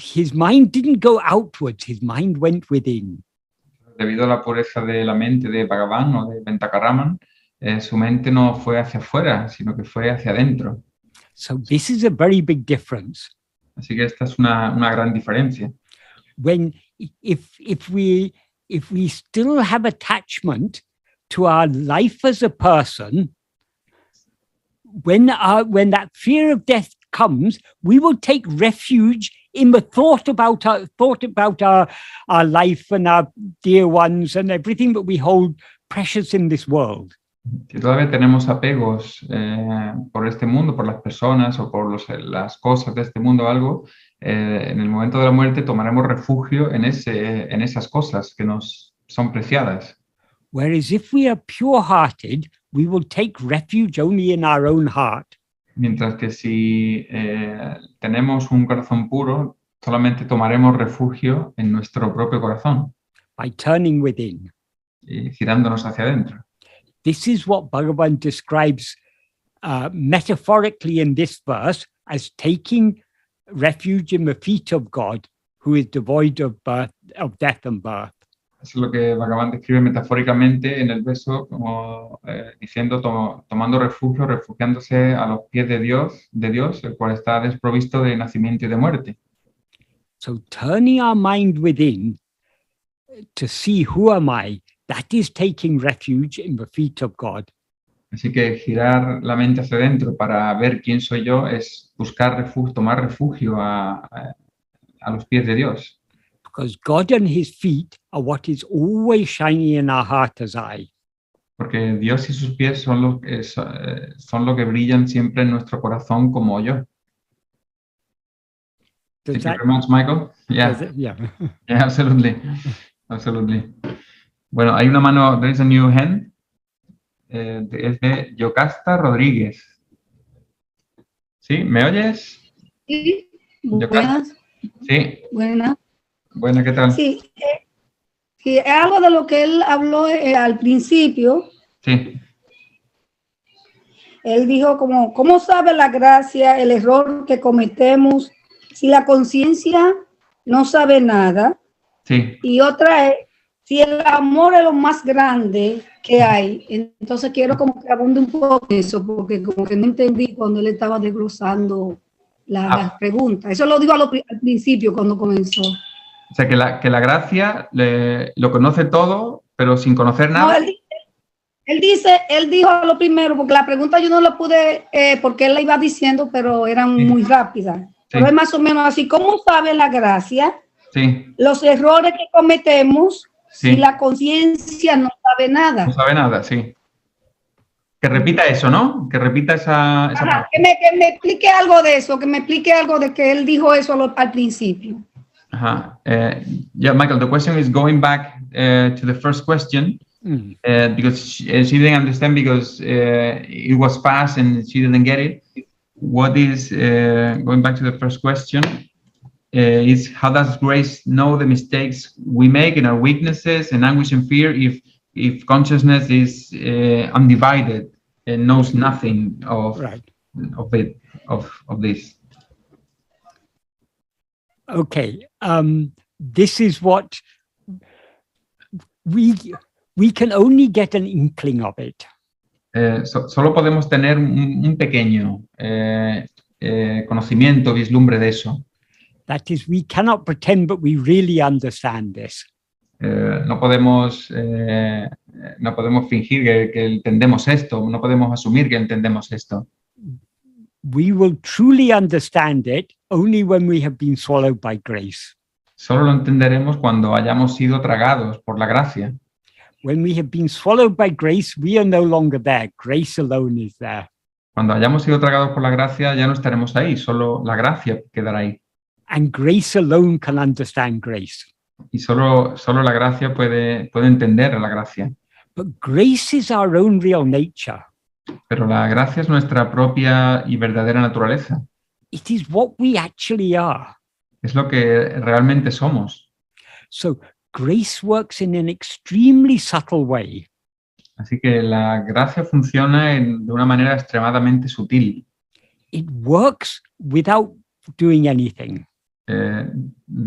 his mind didn't go outwards, his mind went within. Debido a la pureza de la mente de Bhagavan o de Ventakaraman, su mente no fue hacia afuera, sino que fue hacia adentro. So this is a very big difference. Así que esta es una gran diferencia. If we still have attachment to our life as a person, when that fear of death comes, we will take refuge in the thought about our life and our dear ones and everything that we hold precious in this world. Si todavía tenemos apegos por este mundo, por las personas o por las cosas de este mundo o algo, en el momento de la muerte tomaremos refugio en esas cosas que nos son preciadas. Whereas if we are pure-hearted, we will take refuge only in our own heart. Mientras que si tenemos un corazón puro, solamente tomaremos refugio en nuestro propio corazón. by turning within. y girándonos hacia adentro. This is what Bhagavan describes metaphorically in this verse as taking refuge in the feet of God, who is devoid of birth, of death and birth. Eso es lo que Bhagavan describe metafóricamente en el verso como diciendo tomando refugio, refugiándose a los pies de Dios, el cual está desprovisto de nacimiento y de muerte. So turning our mind within to see who am I, that is taking refuge in the feet of God. Así que girar la mente hacia adentro para ver quién soy yo es buscar refugio, tomar refugio a los pies de Dios. Because God and his feet are what is always shining in our heart as I. Porque Dios y sus pies son lo que brillan siempre en nuestro corazón como yo. Thank you very much, Michael. Yeah. Yeah. Yeah, absolutely. Absolutely. Bueno, hay una mano, there is a new hand. Es de Yocasta Rodríguez. ¿Sí? ¿Me oyes? Sí, Yocasta. buenas. Sí. Buenas. Bueno, ¿qué tal? Sí, sí, es algo de lo que él habló al principio. Sí. Él dijo como, ¿cómo sabe la gracia el error que cometemos si la conciencia no sabe nada? Sí. Y otra es, si el amor es lo más grande que hay. Entonces quiero como que abunde un poco eso, porque como que no entendí cuando él estaba desglosando las preguntas. Eso lo digo al principio cuando comenzó. O sea, que la gracia lo conoce todo, pero sin conocer nada. No, él dijo lo primero, porque la pregunta yo no la pude, porque él la iba diciendo, pero eran muy rápidas. Sí. Pero es más o menos así. ¿Cómo sabe la gracia? Sí. Los errores que cometemos, sí. si la conciencia no sabe nada. No sabe nada, sí. Que repita eso, ¿no? Que repita esa parte. Que me explique algo de eso, que me explique algo de que él dijo eso al principio. Yeah, Michael, the question is going back to the first question because she didn't understand because it was fast and she didn't get it. What is, going back to the first question, is how does grace know the mistakes we make and our weaknesses and anguish and fear if consciousness is undivided and knows nothing of this? Okay, this is what we can only get an inkling of it. Solo podemos tener un pequeño conocimiento, vislumbre de eso. That is, we cannot pretend that we really understand this. No podemos fingir que entendemos esto, no podemos asumir que entendemos esto. We will truly understand it only when we have been swallowed by grace. Solo lo entenderemos cuando hayamos sido tragados por la gracia. When we have been swallowed by grace, we are no longer there. Grace alone is there. Cuando hayamos sido tragados por la gracia, ya no estaremos ahí, solo la gracia quedará ahí. And grace alone can understand grace. Y solo la gracia puede entender a la gracia. But grace is our own real nature. Pero la gracia es nuestra propia y verdadera naturaleza. It is what we actually are. Es lo que realmente somos. So grace works in an extremely subtle way. Así que la gracia funciona de una manera extremadamente sutil. It works without doing anything.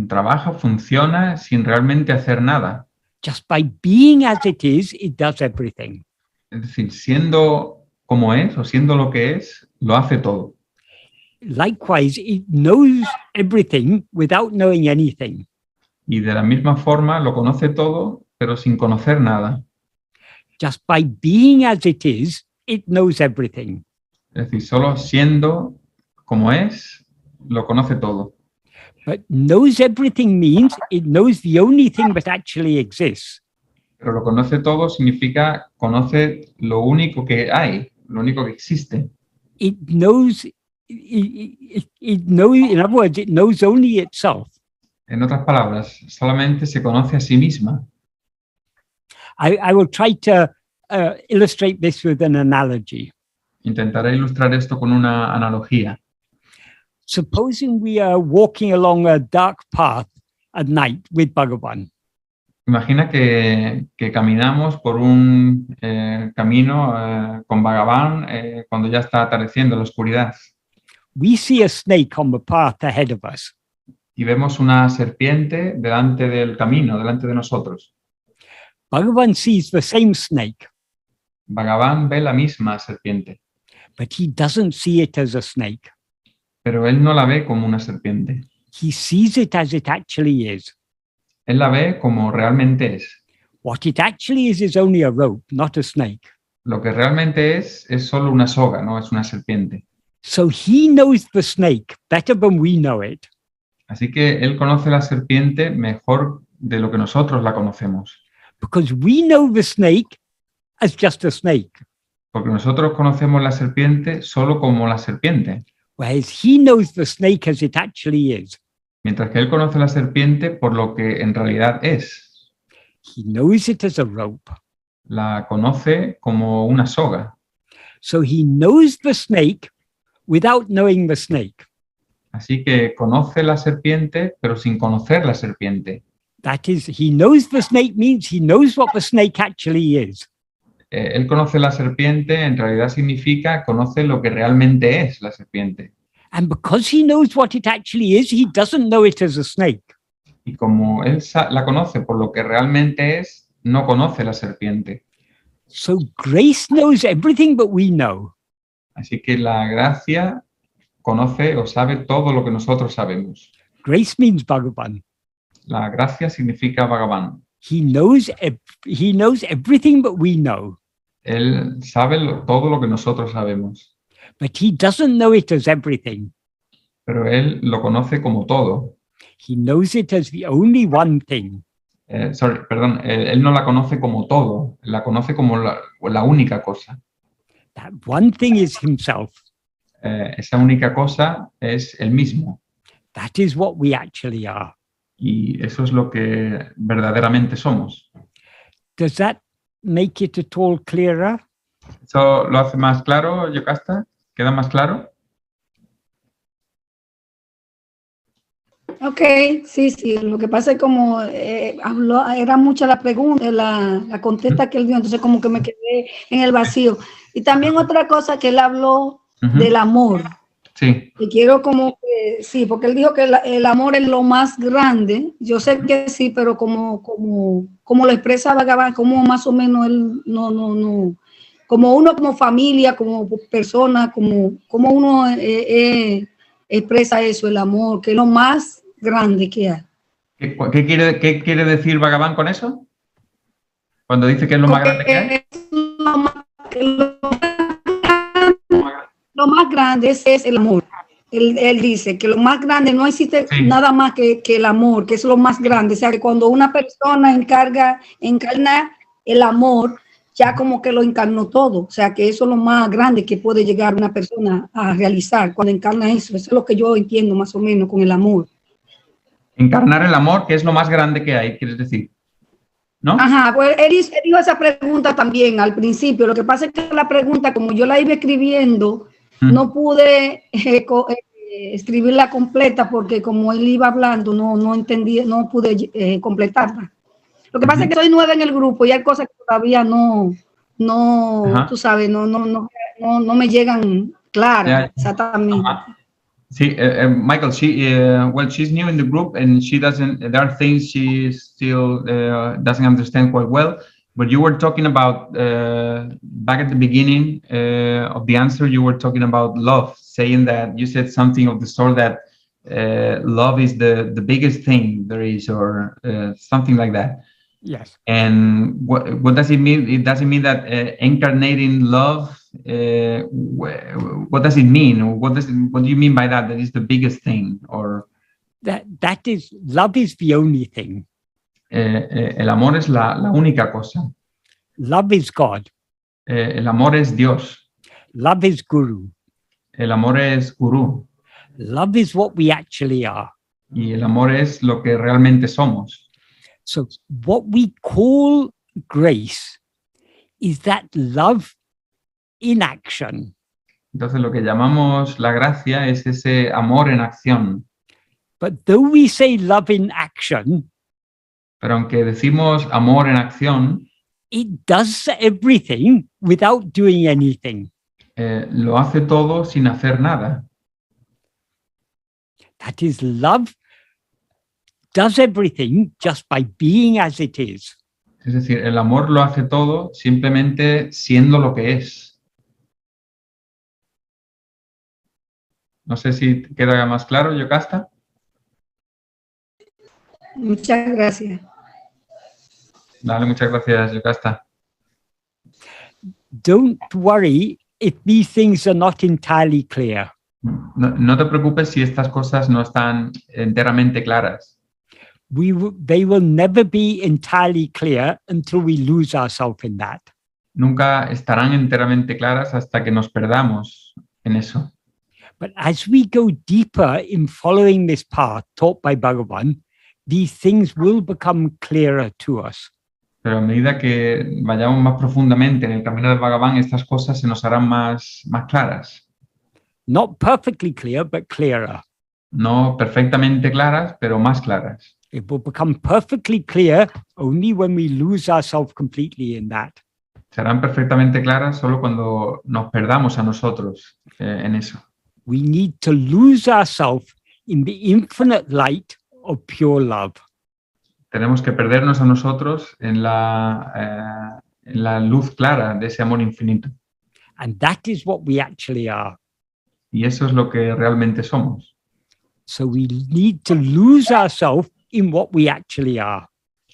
Trabaja, funciona sin realmente hacer nada. Just by being as it does everything. Es decir, siendo como es o siendo lo que es, lo hace todo. Likewise, it knows everything without knowing anything. Y de la misma forma lo conoce todo, pero sin conocer nada. Just by being as it knows everything. Es decir, solo siendo como es, lo conoce todo. But knows everything means it knows the only thing that actually exists. Pero lo conoce todo significa conoce lo único que hay, lo único que existe. It knows, in other words, it knows only itself. En otras palabras, solamente se conoce a sí misma. I will try to illustrate this with an analogy. Intentaré ilustrar esto con una analogía. Supposing we are walking along a dark path at night with Bhagavan. Imagina que caminamos por un camino con Bhagavan cuando ya está atardeciendo la oscuridad We see a snake on the path ahead of us. y vemos una serpiente delante del camino, delante de nosotros. Bhagavan sees the same snake, Bhagavan ve la misma serpiente, but he doesn't see it as a snake. pero él no la ve como una serpiente. He sees it as it actually is. Él la ve como realmente es. What it actually is only a rope, not a snake. Lo que realmente es solo una soga, no es una serpiente. So he knows the snake better than we know it. Así que él conoce la serpiente mejor de lo que nosotros la conocemos. Because we know the snake as just a snake, Porque nosotros conocemos la serpiente solo como la serpiente, whereas he knows the snake as it actually is. mientras que él conoce la serpiente por lo que en realidad es. He knows it as a rope. La conoce como una soga. So he knows the snake without knowing the snake. Así que conoce la serpiente, pero sin conocer la serpiente. That is, he knows the snake means he knows what the snake actually is. Él conoce la serpiente, en realidad significa conoce lo que realmente es la serpiente. And because he knows what it actually is, he doesn't know it as a snake. Y como él la conoce por lo que realmente es, no conoce la serpiente. So grace knows everything but we know. Así que la gracia conoce o sabe todo lo que nosotros sabemos. Grace means Bhagavan. La gracia significa Bhagavan. He knows everything but we know. Él sabe todo lo que nosotros sabemos, But he doesn't know it as everything. pero él lo conoce como todo. He knows it as the only one thing. Él no la conoce como todo, la conoce como la única cosa. That one thing is himself. Esa única cosa es él mismo. That is what we actually are. Y eso es lo que verdaderamente somos. Does that make it at all clearer? ¿Eso lo hace más claro, Yocasta? ¿Queda más claro? Ok, sí. Lo que pasa es como era mucha la pregunta, la contesta que él dio, entonces como que me quedé en el vacío. Y también otra cosa que él habló del amor. Sí. Y quiero como que, sí, porque él dijo que el amor es lo más grande. Yo sé que sí, pero como lo expresa Bhagavan, como más o menos él no. Como uno como familia, como persona, como uno expresa eso, el amor, que es lo más grande que hay. ¿Qué quiere decir Bhagavan con eso? Cuando dice que es lo más grande que hay. Lo más grande es el amor. Él dice que lo más grande, no existe nada más que el amor, que es lo más grande. O sea, que cuando una persona encarna el amor, ya como que lo encarnó todo. O sea, que eso es lo más grande que puede llegar una persona a realizar cuando encarna eso. Eso es lo que yo entiendo más o menos con el amor. Encarnar el amor, que es lo más grande que hay, quieres decir, ¿no? Ajá, pues él hizo esa pregunta también al principio. Lo que pasa es que la pregunta, como yo la iba escribiendo, no pude escribirla completa porque como él iba hablando, no entendí, no pude completarla. Lo que pasa es que soy nueva en el grupo y hay cosas que todavía no tú sabes, no me llegan claras exactamente. Sí, Michael, she's new in the group and there are things she still doesn't understand quite well. But you were talking about, back at the beginning of the answer, you were talking about love, saying that you said something of the sort that love is the biggest thing there is, or something like that. Yes. And what does it mean? It doesn't mean that incarnating love, what does it mean? What do you mean by that? That is the biggest thing, or that is, love is the only thing. El amor es la única cosa. Love is God. El amor es Dios. Love is Guru. El amor es Gurú. Love is what we actually are. Y el amor es lo que realmente somos. So what we call grace is that love in action. Entonces lo que llamamos la gracia es ese amor en acción. But though we say love in action, Pero aunque decimos amor en acción, it does everything without doing anything. lo hace todo sin hacer nada. That is, love does everything just by being as it is. Es decir, el amor lo hace todo simplemente siendo lo que es. No sé si te queda más claro, Yocasta. Muchas gracias. Dale, muchas gracias, Yocasta. Don't worry if these things are not entirely clear. No te preocupes si estas cosas no están enteramente claras. They will never be entirely clear until we lose ourselves in that. Nunca estarán enteramente claras hasta que nos perdamos en eso. But as we go deeper in following this path taught by Bhagavan, these things will become clearer to us. Pero a medida que vayamos más profundamente en el camino del Bhagavan, estas cosas se nos harán más claras. Not perfectly clear, but clearer. No perfectamente claras, pero más claras. It will become perfectly clear only when we lose ourselves completely in that. Serán perfectamente claras solo cuando nos perdamos a nosotros en eso. We need to lose ourselves in the infinite light of pure love. Tenemos que perdernos a nosotros en la luz clara de ese amor infinito. And that is what we actually are. Y eso es lo que realmente somos. So we need to lose ourselves in what we actually are.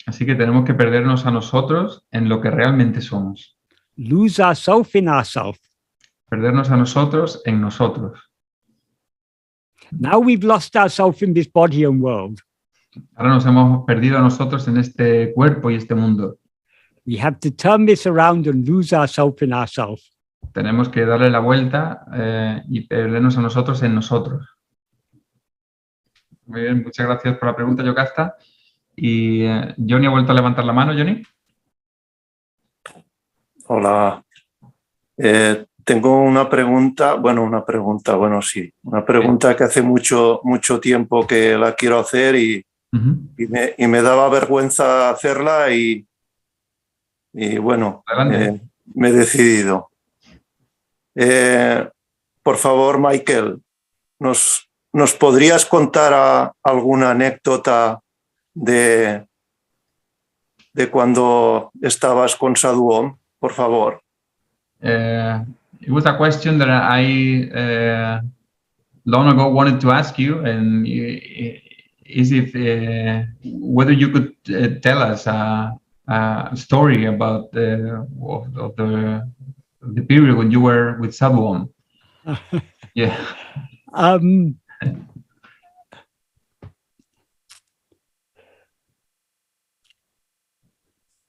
Así que tenemos que perdernos a nosotros en lo que realmente somos. Lose ourselves in ourselves. Perdernos a nosotros en nosotros. Now we've lost ourselves in this body and world. Ahora nos hemos perdido a nosotros en este cuerpo y este mundo. We have to turn this around and lose ourselves in ourselves. Tenemos que darle la vuelta y perdernos a nosotros en nosotros. Muy bien, muchas gracias por la pregunta, Yocasta. Y Johnny ha vuelto a levantar la mano, Johnny. Hola. Tengo una pregunta que hace mucho tiempo que la quiero hacer y me daba vergüenza hacerla y bueno, me he decidido. Por favor, Michael, ¿nos podrías contar alguna anécdota de cuando estabas con Sadhu Om, por favor? It was a question that I long ago wanted to ask you, and is it whether you could tell us a story about the period when you were with Sadhu Om. Yeah.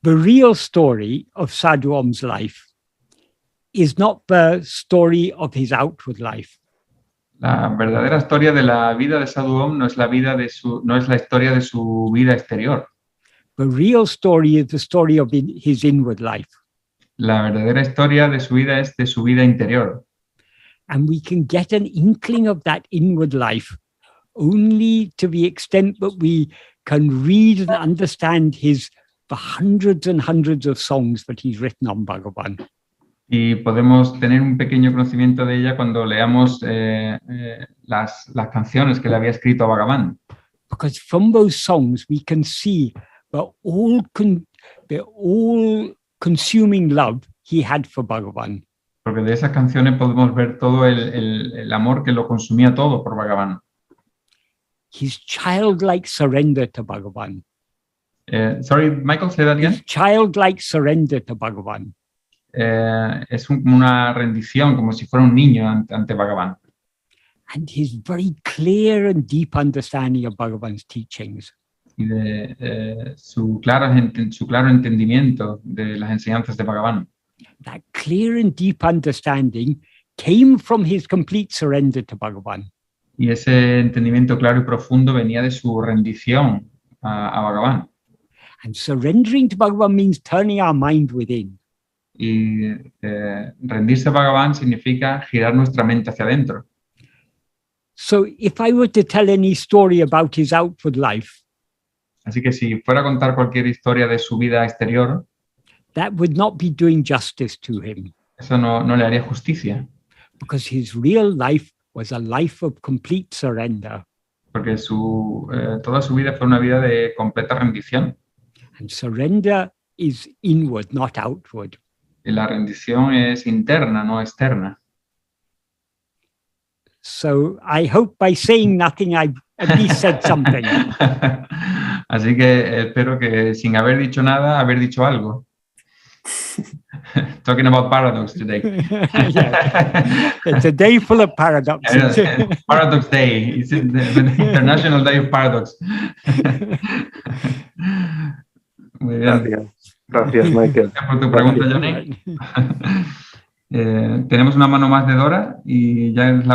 The real story of Sadhu Om's life is not the story of his outward life. La verdadera historia de la vida de Sadhu Om no es la historia de su vida exterior. The real story is the story of his inward life. La verdadera historia de su vida es de su vida interior. And we can get an inkling of that inward life only to the extent that we can read and understand the hundreds and hundreds of songs that he's written on Bhagavan. Y podemos tener un pequeño conocimiento de ella cuando leamos las canciones que le había escrito a Bhagavan. Because from those songs we can see the all-consuming love he had for Bhagavan. Porque de esas canciones podemos ver todo el amor que lo consumía todo por Bhagavan. His childlike surrender to Bhagavan. Sorry, Michael, say that again. His childlike surrender to Bhagavan. Es una rendición, como si fuera un niño ante Bhagavan. And his very clear and deep understanding of Bhagavan's teachings. Y de su claro entendimiento de las enseñanzas de Bhagavan. That clear and deep understanding came from his complete surrender to Bhagavan. Y ese entendimiento claro y profundo venía de su rendición a Bhagavan. And surrendering to Bhagavan means turning our mind within. Y rendirse a Bhagavan significa girar nuestra mente hacia adentro. So if I were to tell any story about his outward life, Así que si fuera a contar cualquier historia de su vida exterior, that would not be doing justice to him, eso no le haría justicia, because his real life was a life of complete surrender. porque toda su vida fue una vida de completa rendición. And surrender is inward, not outward. Y la rendición es interna, no externa. So I hope by saying nothing, I at least said something. Así que espero que sin haber dicho nada, haber dicho algo. Talking about paradox today. Yeah. It's a day full of paradoxes. Paradox Day. It's the International Day of Paradox. Muy bien. Gracias, Michael. Gracias por tu pregunta, Johnny. Tenemos una mano más de Dora y ya es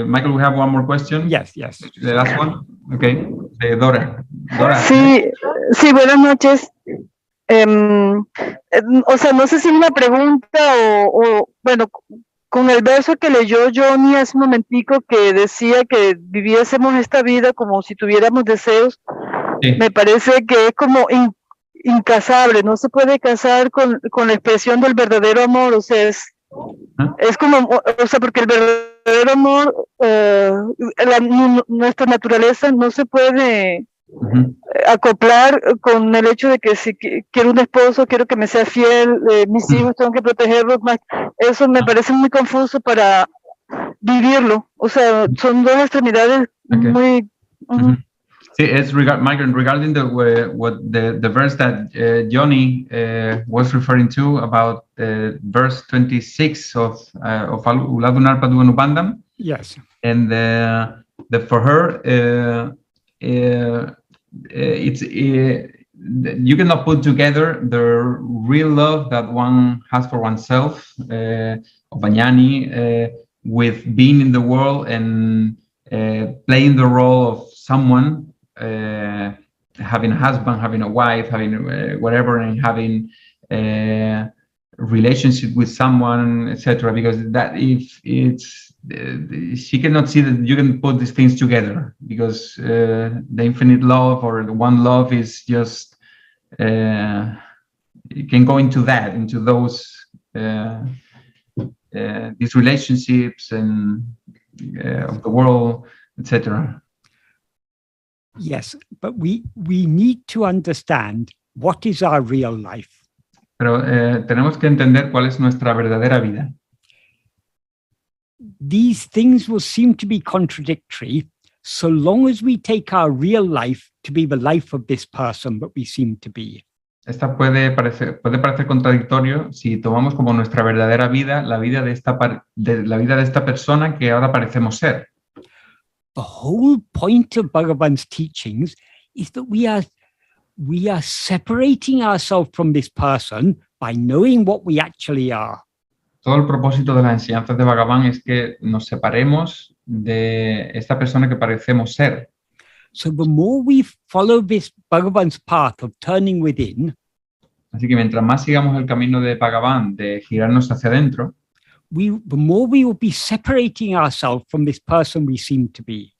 Michael, we have one more question. Yes. The last one. Okay. De Dora. Sí, buenas noches. O sea, no sé si una pregunta o bueno, con el verso que leyó Johnny hace un momentico que decía que viviésemos esta vida como si tuviéramos deseos, Sí. me parece que es como incasable, no se puede casar con la expresión del verdadero amor, o sea, es como, o sea, porque el verdadero amor, nuestra naturaleza no se puede acoplar con el hecho de que si quiero un esposo, quiero que me sea fiel, mis hijos tengo que protegerlos más. Eso me parece muy confuso para vivirlo. O sea, son dos extremidades muy... Sí, it's Michael, regarding the verse that Johnny was referring to about verse 26 of Uladun Arpadu Bandam. Yes. And for her, it's you cannot put together the real love that one has for oneself, of Banyani, with being in the world and playing the role of someone, having a husband, having a wife, having whatever, and having a relationship with someone, etc. Because that if it's she cannot see that you can put these things together, because the infinite love or the one love is just you can go into those these relationships and of the world, etc. Yes, but we need to understand what is our real life. Pero tenemos que entender cuál es nuestra verdadera vida. These things will seem to be contradictory so long as we take our real life to be the life of this person that we seem to be. Esta puede parecer contradictorio si tomamos como nuestra verdadera vida la vida de esta persona que ahora parecemos ser. The whole point of Bhagavan's teachings is that we are separating ourselves from this person by knowing what we actually are. Todo el propósito de las enseñanzas de Bhagavan es que nos separemos de esta persona que parecemos ser. So the more we follow this Bhagavan's path of turning within, así que mientras más sigamos el camino de Bhagavan, de girarnos hacia adentro, the more we will be separating ourselves from this person we seem to be.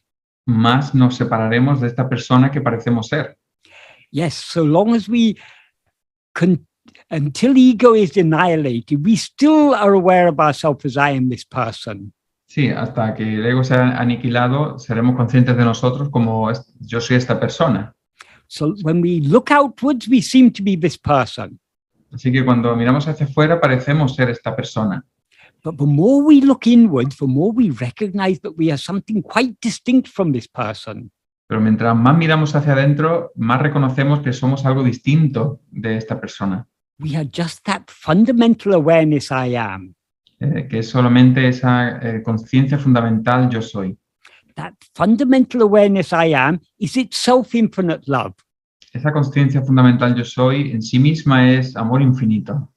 Más nos separaremos de esta persona que parecemos ser. Yes, so long as until ego is annihilated, we still are aware of ourselves as I am this person. Sí, hasta que el ego sea aniquilado, seremos conscientes de nosotros como yo soy esta persona. So when we look outwards, we seem to be this person. Así que cuando miramos hacia afuera, parecemos ser esta persona. But the more we look inwards, the more we recognize that we are something quite distinct from this person. Pero mientras más miramos hacia adentro, más reconocemos que somos algo distinto de esta persona. We are just that fundamental awareness I am. Que es solamente esa conciencia fundamental yo soy. That fundamental awareness I am is itself infinite love. Esa conciencia fundamental yo soy en sí misma es amor infinito.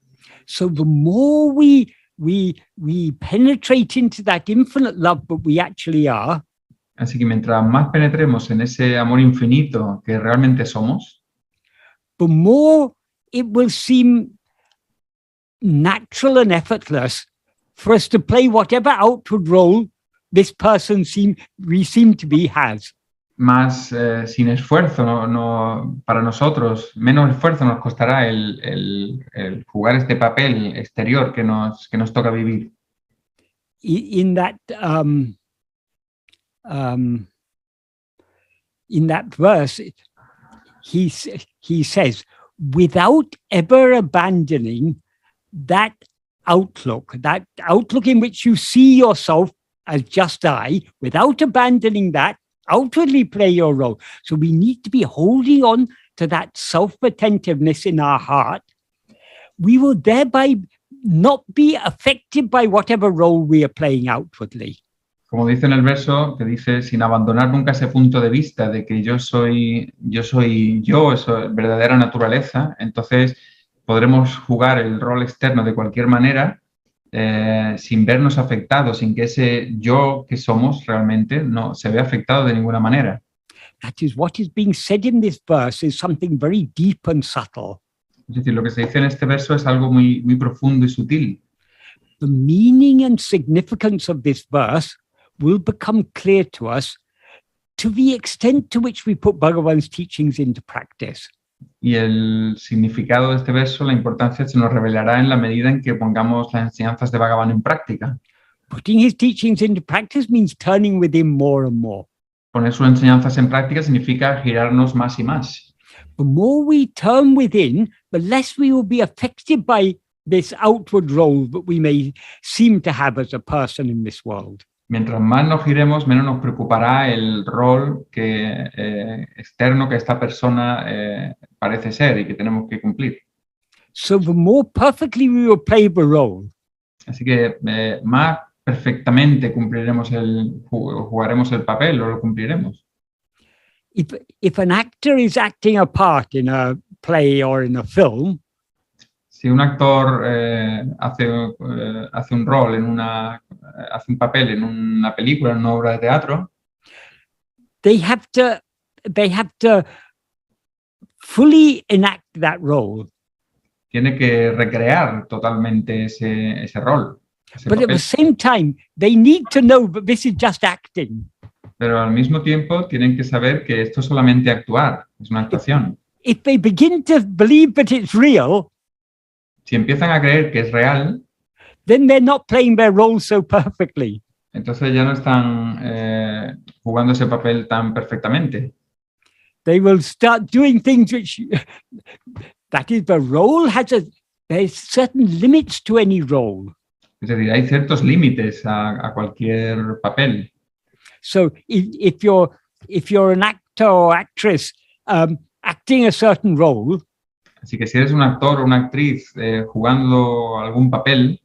So the more we penetrate into that infinite love that we actually are, así que mientras más penetremos en ese amor infinito que realmente somos, the more it will seem natural and effortless for us to play whatever outward role this person we seem to be has. más sin esfuerzo, para nosotros, menos esfuerzo nos costará el jugar este papel exterior que nos toca vivir. In that verse, he says, without ever abandoning that outlook in which you see yourself as just I, without abandoning that, outwardly play your role. So we need to be holding on to that self-attentiveness in our heart. We will thereby not be affected by whatever role we are playing outwardly. Como dice en el verso, que dice, sin abandonar nunca ese punto de vista de que yo soy yo, eso es verdadera naturaleza, entonces podremos jugar el rol externo de cualquier manera, sin vernos afectados, sin que ese yo que somos realmente no se vea afectado de ninguna manera. That is what is being said in this verse is something very deep and subtle. Es decir, lo que se dice en este verso es algo muy, muy profundo y sutil. The meaning and significance of this verse will become clear to us to the extent to which we put Bhagavan's teachings into practice. Y el significado de este verso, la importancia, se nos revelará en la medida en que pongamos las enseñanzas de Bhagavan en práctica. Putting his teachings into practice means turning within more and more. Poner sus enseñanzas en práctica significa girarnos más y más. The more we turn within, the less we will be affected by this outward role that we may seem to have as a person in this world. Mientras más nos giremos, menos nos preocupará el rol externo que esta persona parece ser y que tenemos que cumplir. So the more perfectly we will play the role, Así que más perfectamente jugaremos el papel o lo cumpliremos. if an actor is acting a part in a play or in a film, Si un actor hace un rol hace un papel en una película, en una obra de teatro, they have to fully enact that role. tiene que recrear totalmente ese rol. Ese But at papel. the same time, they need to know that this is just acting. Pero al mismo tiempo tienen que saber que esto es solamente actuar, es una actuación. If they begin to believe that it's real, Si empiezan a creer que es real, then they're not playing their role so perfectly. entonces ya no están jugando ese papel tan perfectamente. They will start doing things which, that is, the role there's certain limits to any role. Es decir, hay ciertos límites a cualquier papel. So if you're an actor or actress acting a certain role, Así que si eres un actor o una actriz jugando algún papel,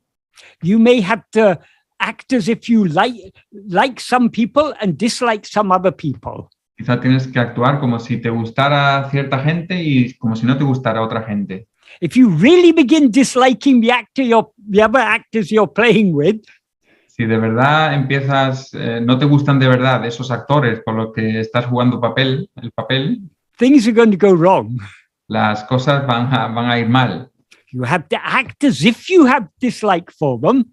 you may have to act as if you like some people and dislike some other people. quizá tienes que actuar como si te gustara cierta gente y como si no te gustara otra gente. If you really begin disliking the other actors you're playing with, Si de verdad empiezas, no te gustan de verdad esos actores con los que estás jugando el papel, things are going to go wrong. las cosas van a ir mal. You have to act as if you have dislike for them,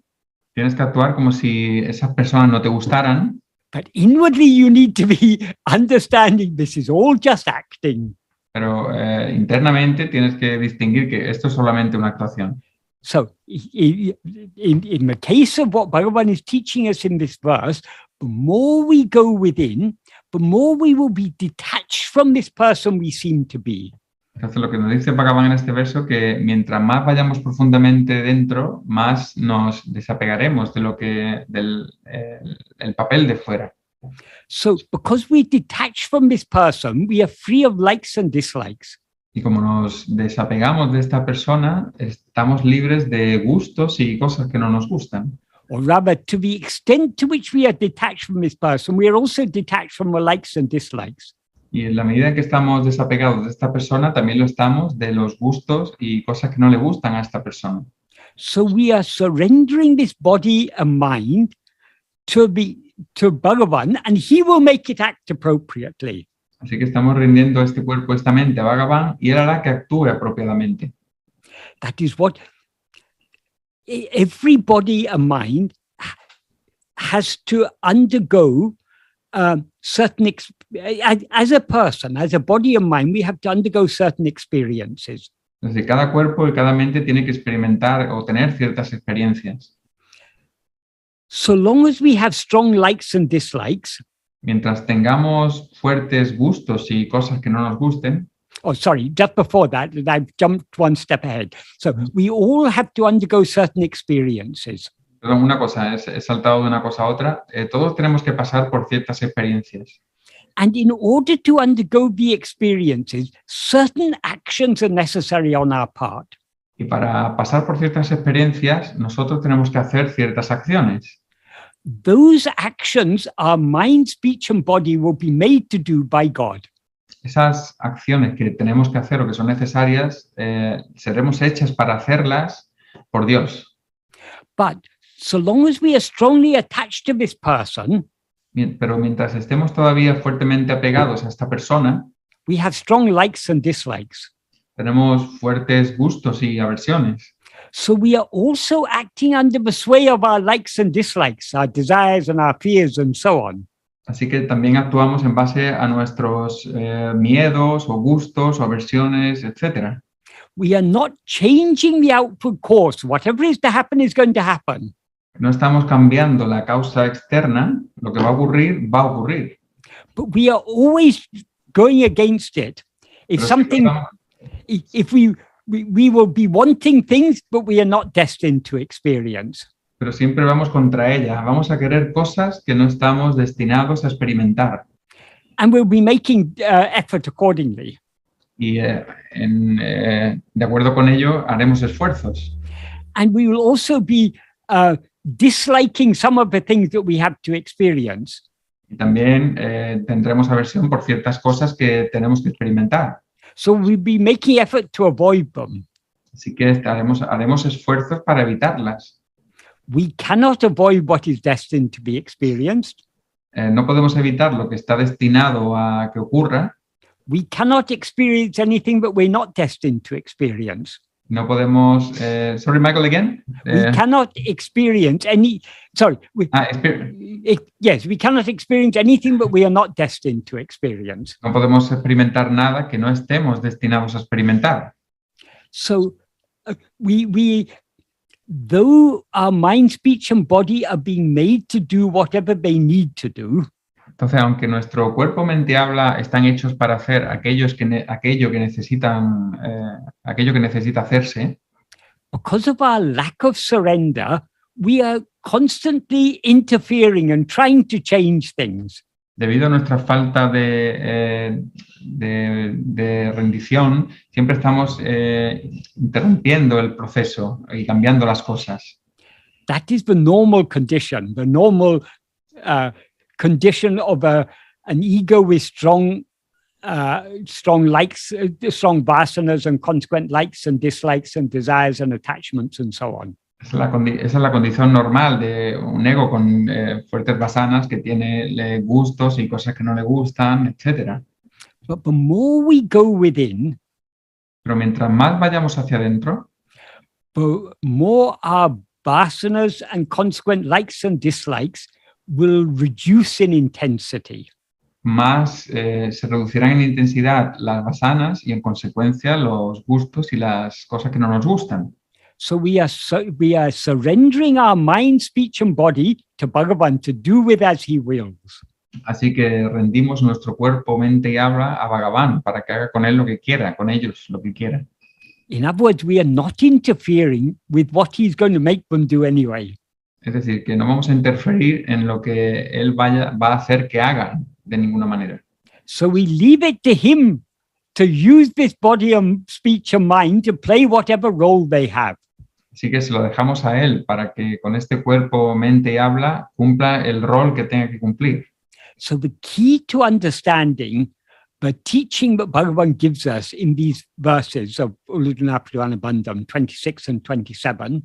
Tienes que actuar como si esas personas no te gustaran, but inwardly you need to be understanding this is all just acting. pero internamente tienes que distinguir que esto es solamente una actuación. So in the case of what Bhagavan is teaching us in this verse, the more we go within, the more we will be detached from this person we seem to be. Entonces lo que nos dice Bhagavan en este verso, que mientras más vayamos profundamente dentro, más nos desapegaremos del papel de fuera. So because we detach from this person, we are free of likes and dislikes. Y como nos desapegamos de esta persona, estamos libres de gustos y cosas que no nos gustan. Or rather, to the extent to which we are detached from this person, we are also detached from the likes and dislikes. Y en la medida en que estamos desapegados de esta persona, también lo estamos de los gustos y cosas que no le gustan a esta persona. So we are surrendering this body and mind to Bhagavan, and he will make it act appropriately. Así que estamos rindiendo este cuerpo, esta mente a Bhagavan y él hará que actúe apropiadamente. That is what every body and mind has to undergo certain as a person, as a body and mind, we have to undergo certain experiences. Desde cada cuerpo y cada mente tiene que experimentar o tener ciertas experiencias. So long as we have strong likes and dislikes. Mientras tengamos fuertes gustos y cosas que no nos gusten. Oh, sorry, just before that, I've jumped one step ahead. So we all have to undergo certain experiences. Perdón, una cosa, he saltado de una cosa a otra. Todos tenemos que pasar por ciertas experiencias. And in order to undergo the experiences, certain actions are necessary on our part. Y para pasar por ciertas experiencias, nosotros tenemos que hacer ciertas acciones. Those actions, our mind, speech, and body will be made to do by God. Esas acciones que tenemos que hacer o que son necesarias, seremos hechas para hacerlas por Dios. But so long as we are strongly attached to this person, pero mientras estemos todavía fuertemente apegados a esta persona, we have strong likes and dislikes. Tenemos fuertes gustos y aversiones. So we are also acting under the sway of our likes and dislikes, our desires and our fears and so on. Así que también actuamos en base a nuestros miedos o gustos o aversiones, etc. We are not changing the outward course. Whatever is to happen is going to happen. No estamos cambiando la causa externa, lo que va a ocurrir, va a ocurrir. But we are always going against it. If something, if we will be wanting things, but we are not destined to experience. Pero siempre vamos contra ella. Vamos a querer cosas que no estamos destinados a experimentar. And we'll be making effort accordingly. Y de acuerdo con ello, haremos esfuerzos. And we will also be disliking some of the things that we have to experience. Y también tendremos aversión por ciertas cosas que tenemos que experimentar. So we'll be making effort to avoid them. Así que haremos esfuerzos para evitarlas. We cannot avoid what is destined to be experienced. No podemos evitar lo que está destinado a que ocurra. We cannot experience anything that we're not destined to experience. No podemos. Sorry, Michael, again. We cannot experience any. Sorry. Yes, we cannot experience anything that we are not destined to experience. No podemos experimentar nada que no estemos destinados a experimentar. So, though our mind, speech, and body are being made to do whatever they need to do. Entonces, aunque nuestro cuerpo, mente y habla están hechos para hacer aquello que necesita hacerse, because of our lack of surrender, we are constantly interfering and trying to change things. Debido a nuestra falta de rendición, siempre estamos interrumpiendo el proceso y cambiando las cosas. That is the normal condition, the normal condition of an ego with strong likes, strong vasanas and consequent likes and dislikes and desires and attachments and so on. Esa es la condición normal de un ego con fuertes vasanas que tiene gustos y cosas que no le gustan, etc. But the more we go within, pero mientras más vayamos hacia adentro, the more our vasanas and consequent likes and dislikes will reduce in intensity. Más se reducirán en intensidad las vasanas y en consecuencia los gustos y las cosas que no nos gustan. So we are surrendering our mind, speech, and body to Bhagavan to do with as he wills. Así que rendimos nuestro cuerpo, mente y habla a Bhagavan para que haga con él lo que quiera, con ellos lo que quiera. In other words, we are not interfering with what he's going to make them do anyway. Es decir, que no vamos a interferir en lo que él va a hacer que hagan de ninguna manera. So we leave it to him to use this body and speech and mind to play whatever role they have. Así que se lo dejamos a él para que con este cuerpo, mente y habla cumpla el rol que tenga que cumplir. So the key to understanding the teaching that Bhagavan gives us in these verses of Bandham 26 and 27.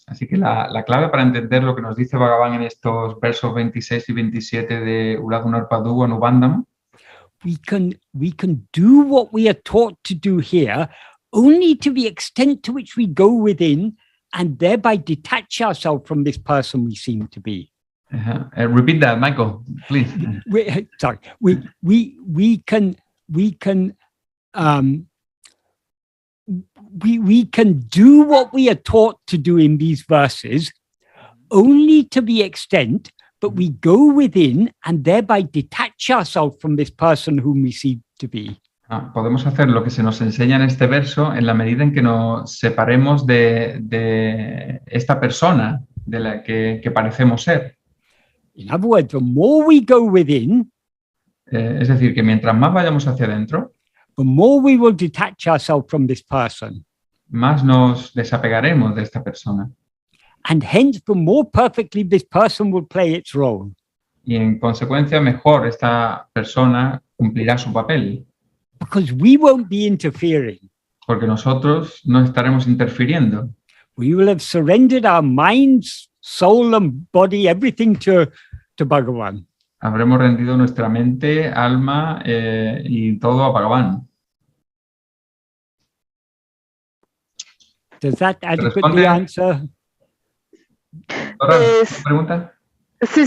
Así que la clave para entender lo que nos dice Bhagavan en estos versos 26 y 27 de Uladunarpadu Anubandham, we can do what we are taught to do here only to the extent to which we go within and thereby detach ourselves from this person we seem to be. Repeat that, Michael, please. Sorry, we can do what we are taught to do in these verses only to the extent, but we go within and thereby detach ourselves from this person whom we see to be. Podemos hacer lo que se nos enseña en este verso en la medida en que nos separemos de esta persona de la que parecemos ser. In other words, the more we go within, es decir, que mientras más vayamos hacia adentro, the more we will detach ourselves from this person. Más nos desapegaremos de esta persona. And hence, the more perfectly this person will play its role. Y en consecuencia, mejor esta persona cumplirá su papel. Because we won't be interfering. Porque nosotros no estaremos interfiriendo. We will have surrendered our minds, soul and body, everything to Bhagavan. Habremos rendido nuestra mente, alma y todo a Bhagavan. Does that adequately answer? ¿Pregunta? Sí,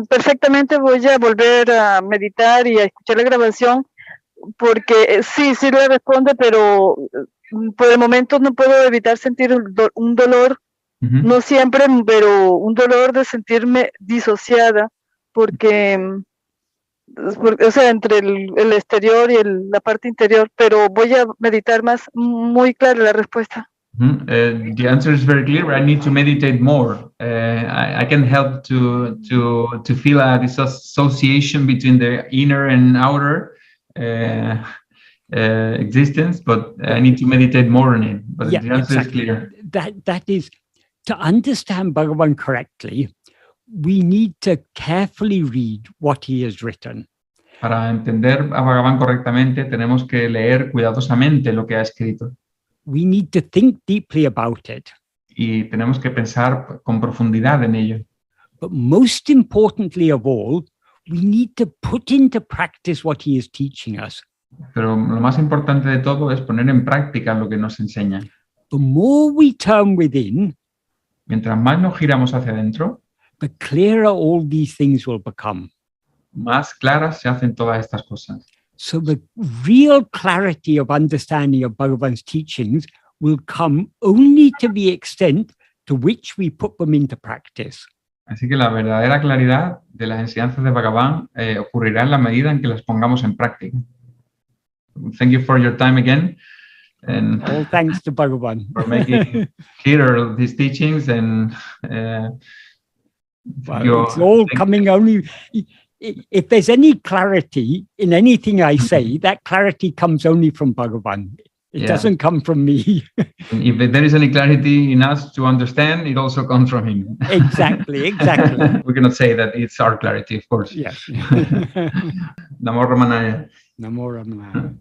perfectamente. Voy a volver a meditar y a escuchar la grabación, porque sí le responde, pero por el momento no puedo evitar sentir un dolor, no siempre, pero un dolor de sentirme disociada, porque o sea, entre el exterior y la parte interior, pero voy a meditar más, muy clara la respuesta. The answer is very clear. I need to meditate more. I can help to feel a disassociation between the inner and outer existence, but I need to meditate more on it. But the answer is clear. That is, to understand Bhagavan correctly, we need to carefully read what he has written. Para entender a Bhagavan correctamente, tenemos que leer cuidadosamente lo que ha escrito. We need to think deeply about it. Y tenemos que pensar con profundidad en ello. But most importantly of all, we need to put into practice what he is teaching us. Pero lo más importante de todo es poner en práctica lo que nos enseña. The more we turn within, mientras más nos giramos hacia adentro, the clearer all these things will become. Más claras se hacen todas estas cosas. So the real clarity of understanding of Bhagavan's teachings will come only to the extent to which we put them into practice. Así que la verdadera claridad de las enseñanzas de Bhagavan ocurrirá en la medida en que las pongamos en práctica. Thank you for your time again. And all thanks to Bhagavan. For making clear these teachings and it's all coming only. If there's any clarity in anything I say, that clarity comes only from Bhagavan. It doesn't come from me. If there is any clarity in us to understand, it also comes from him. Exactly. We cannot say that it's our clarity, of course. Yes. Namo Ramanaya. Namo Ramanaya.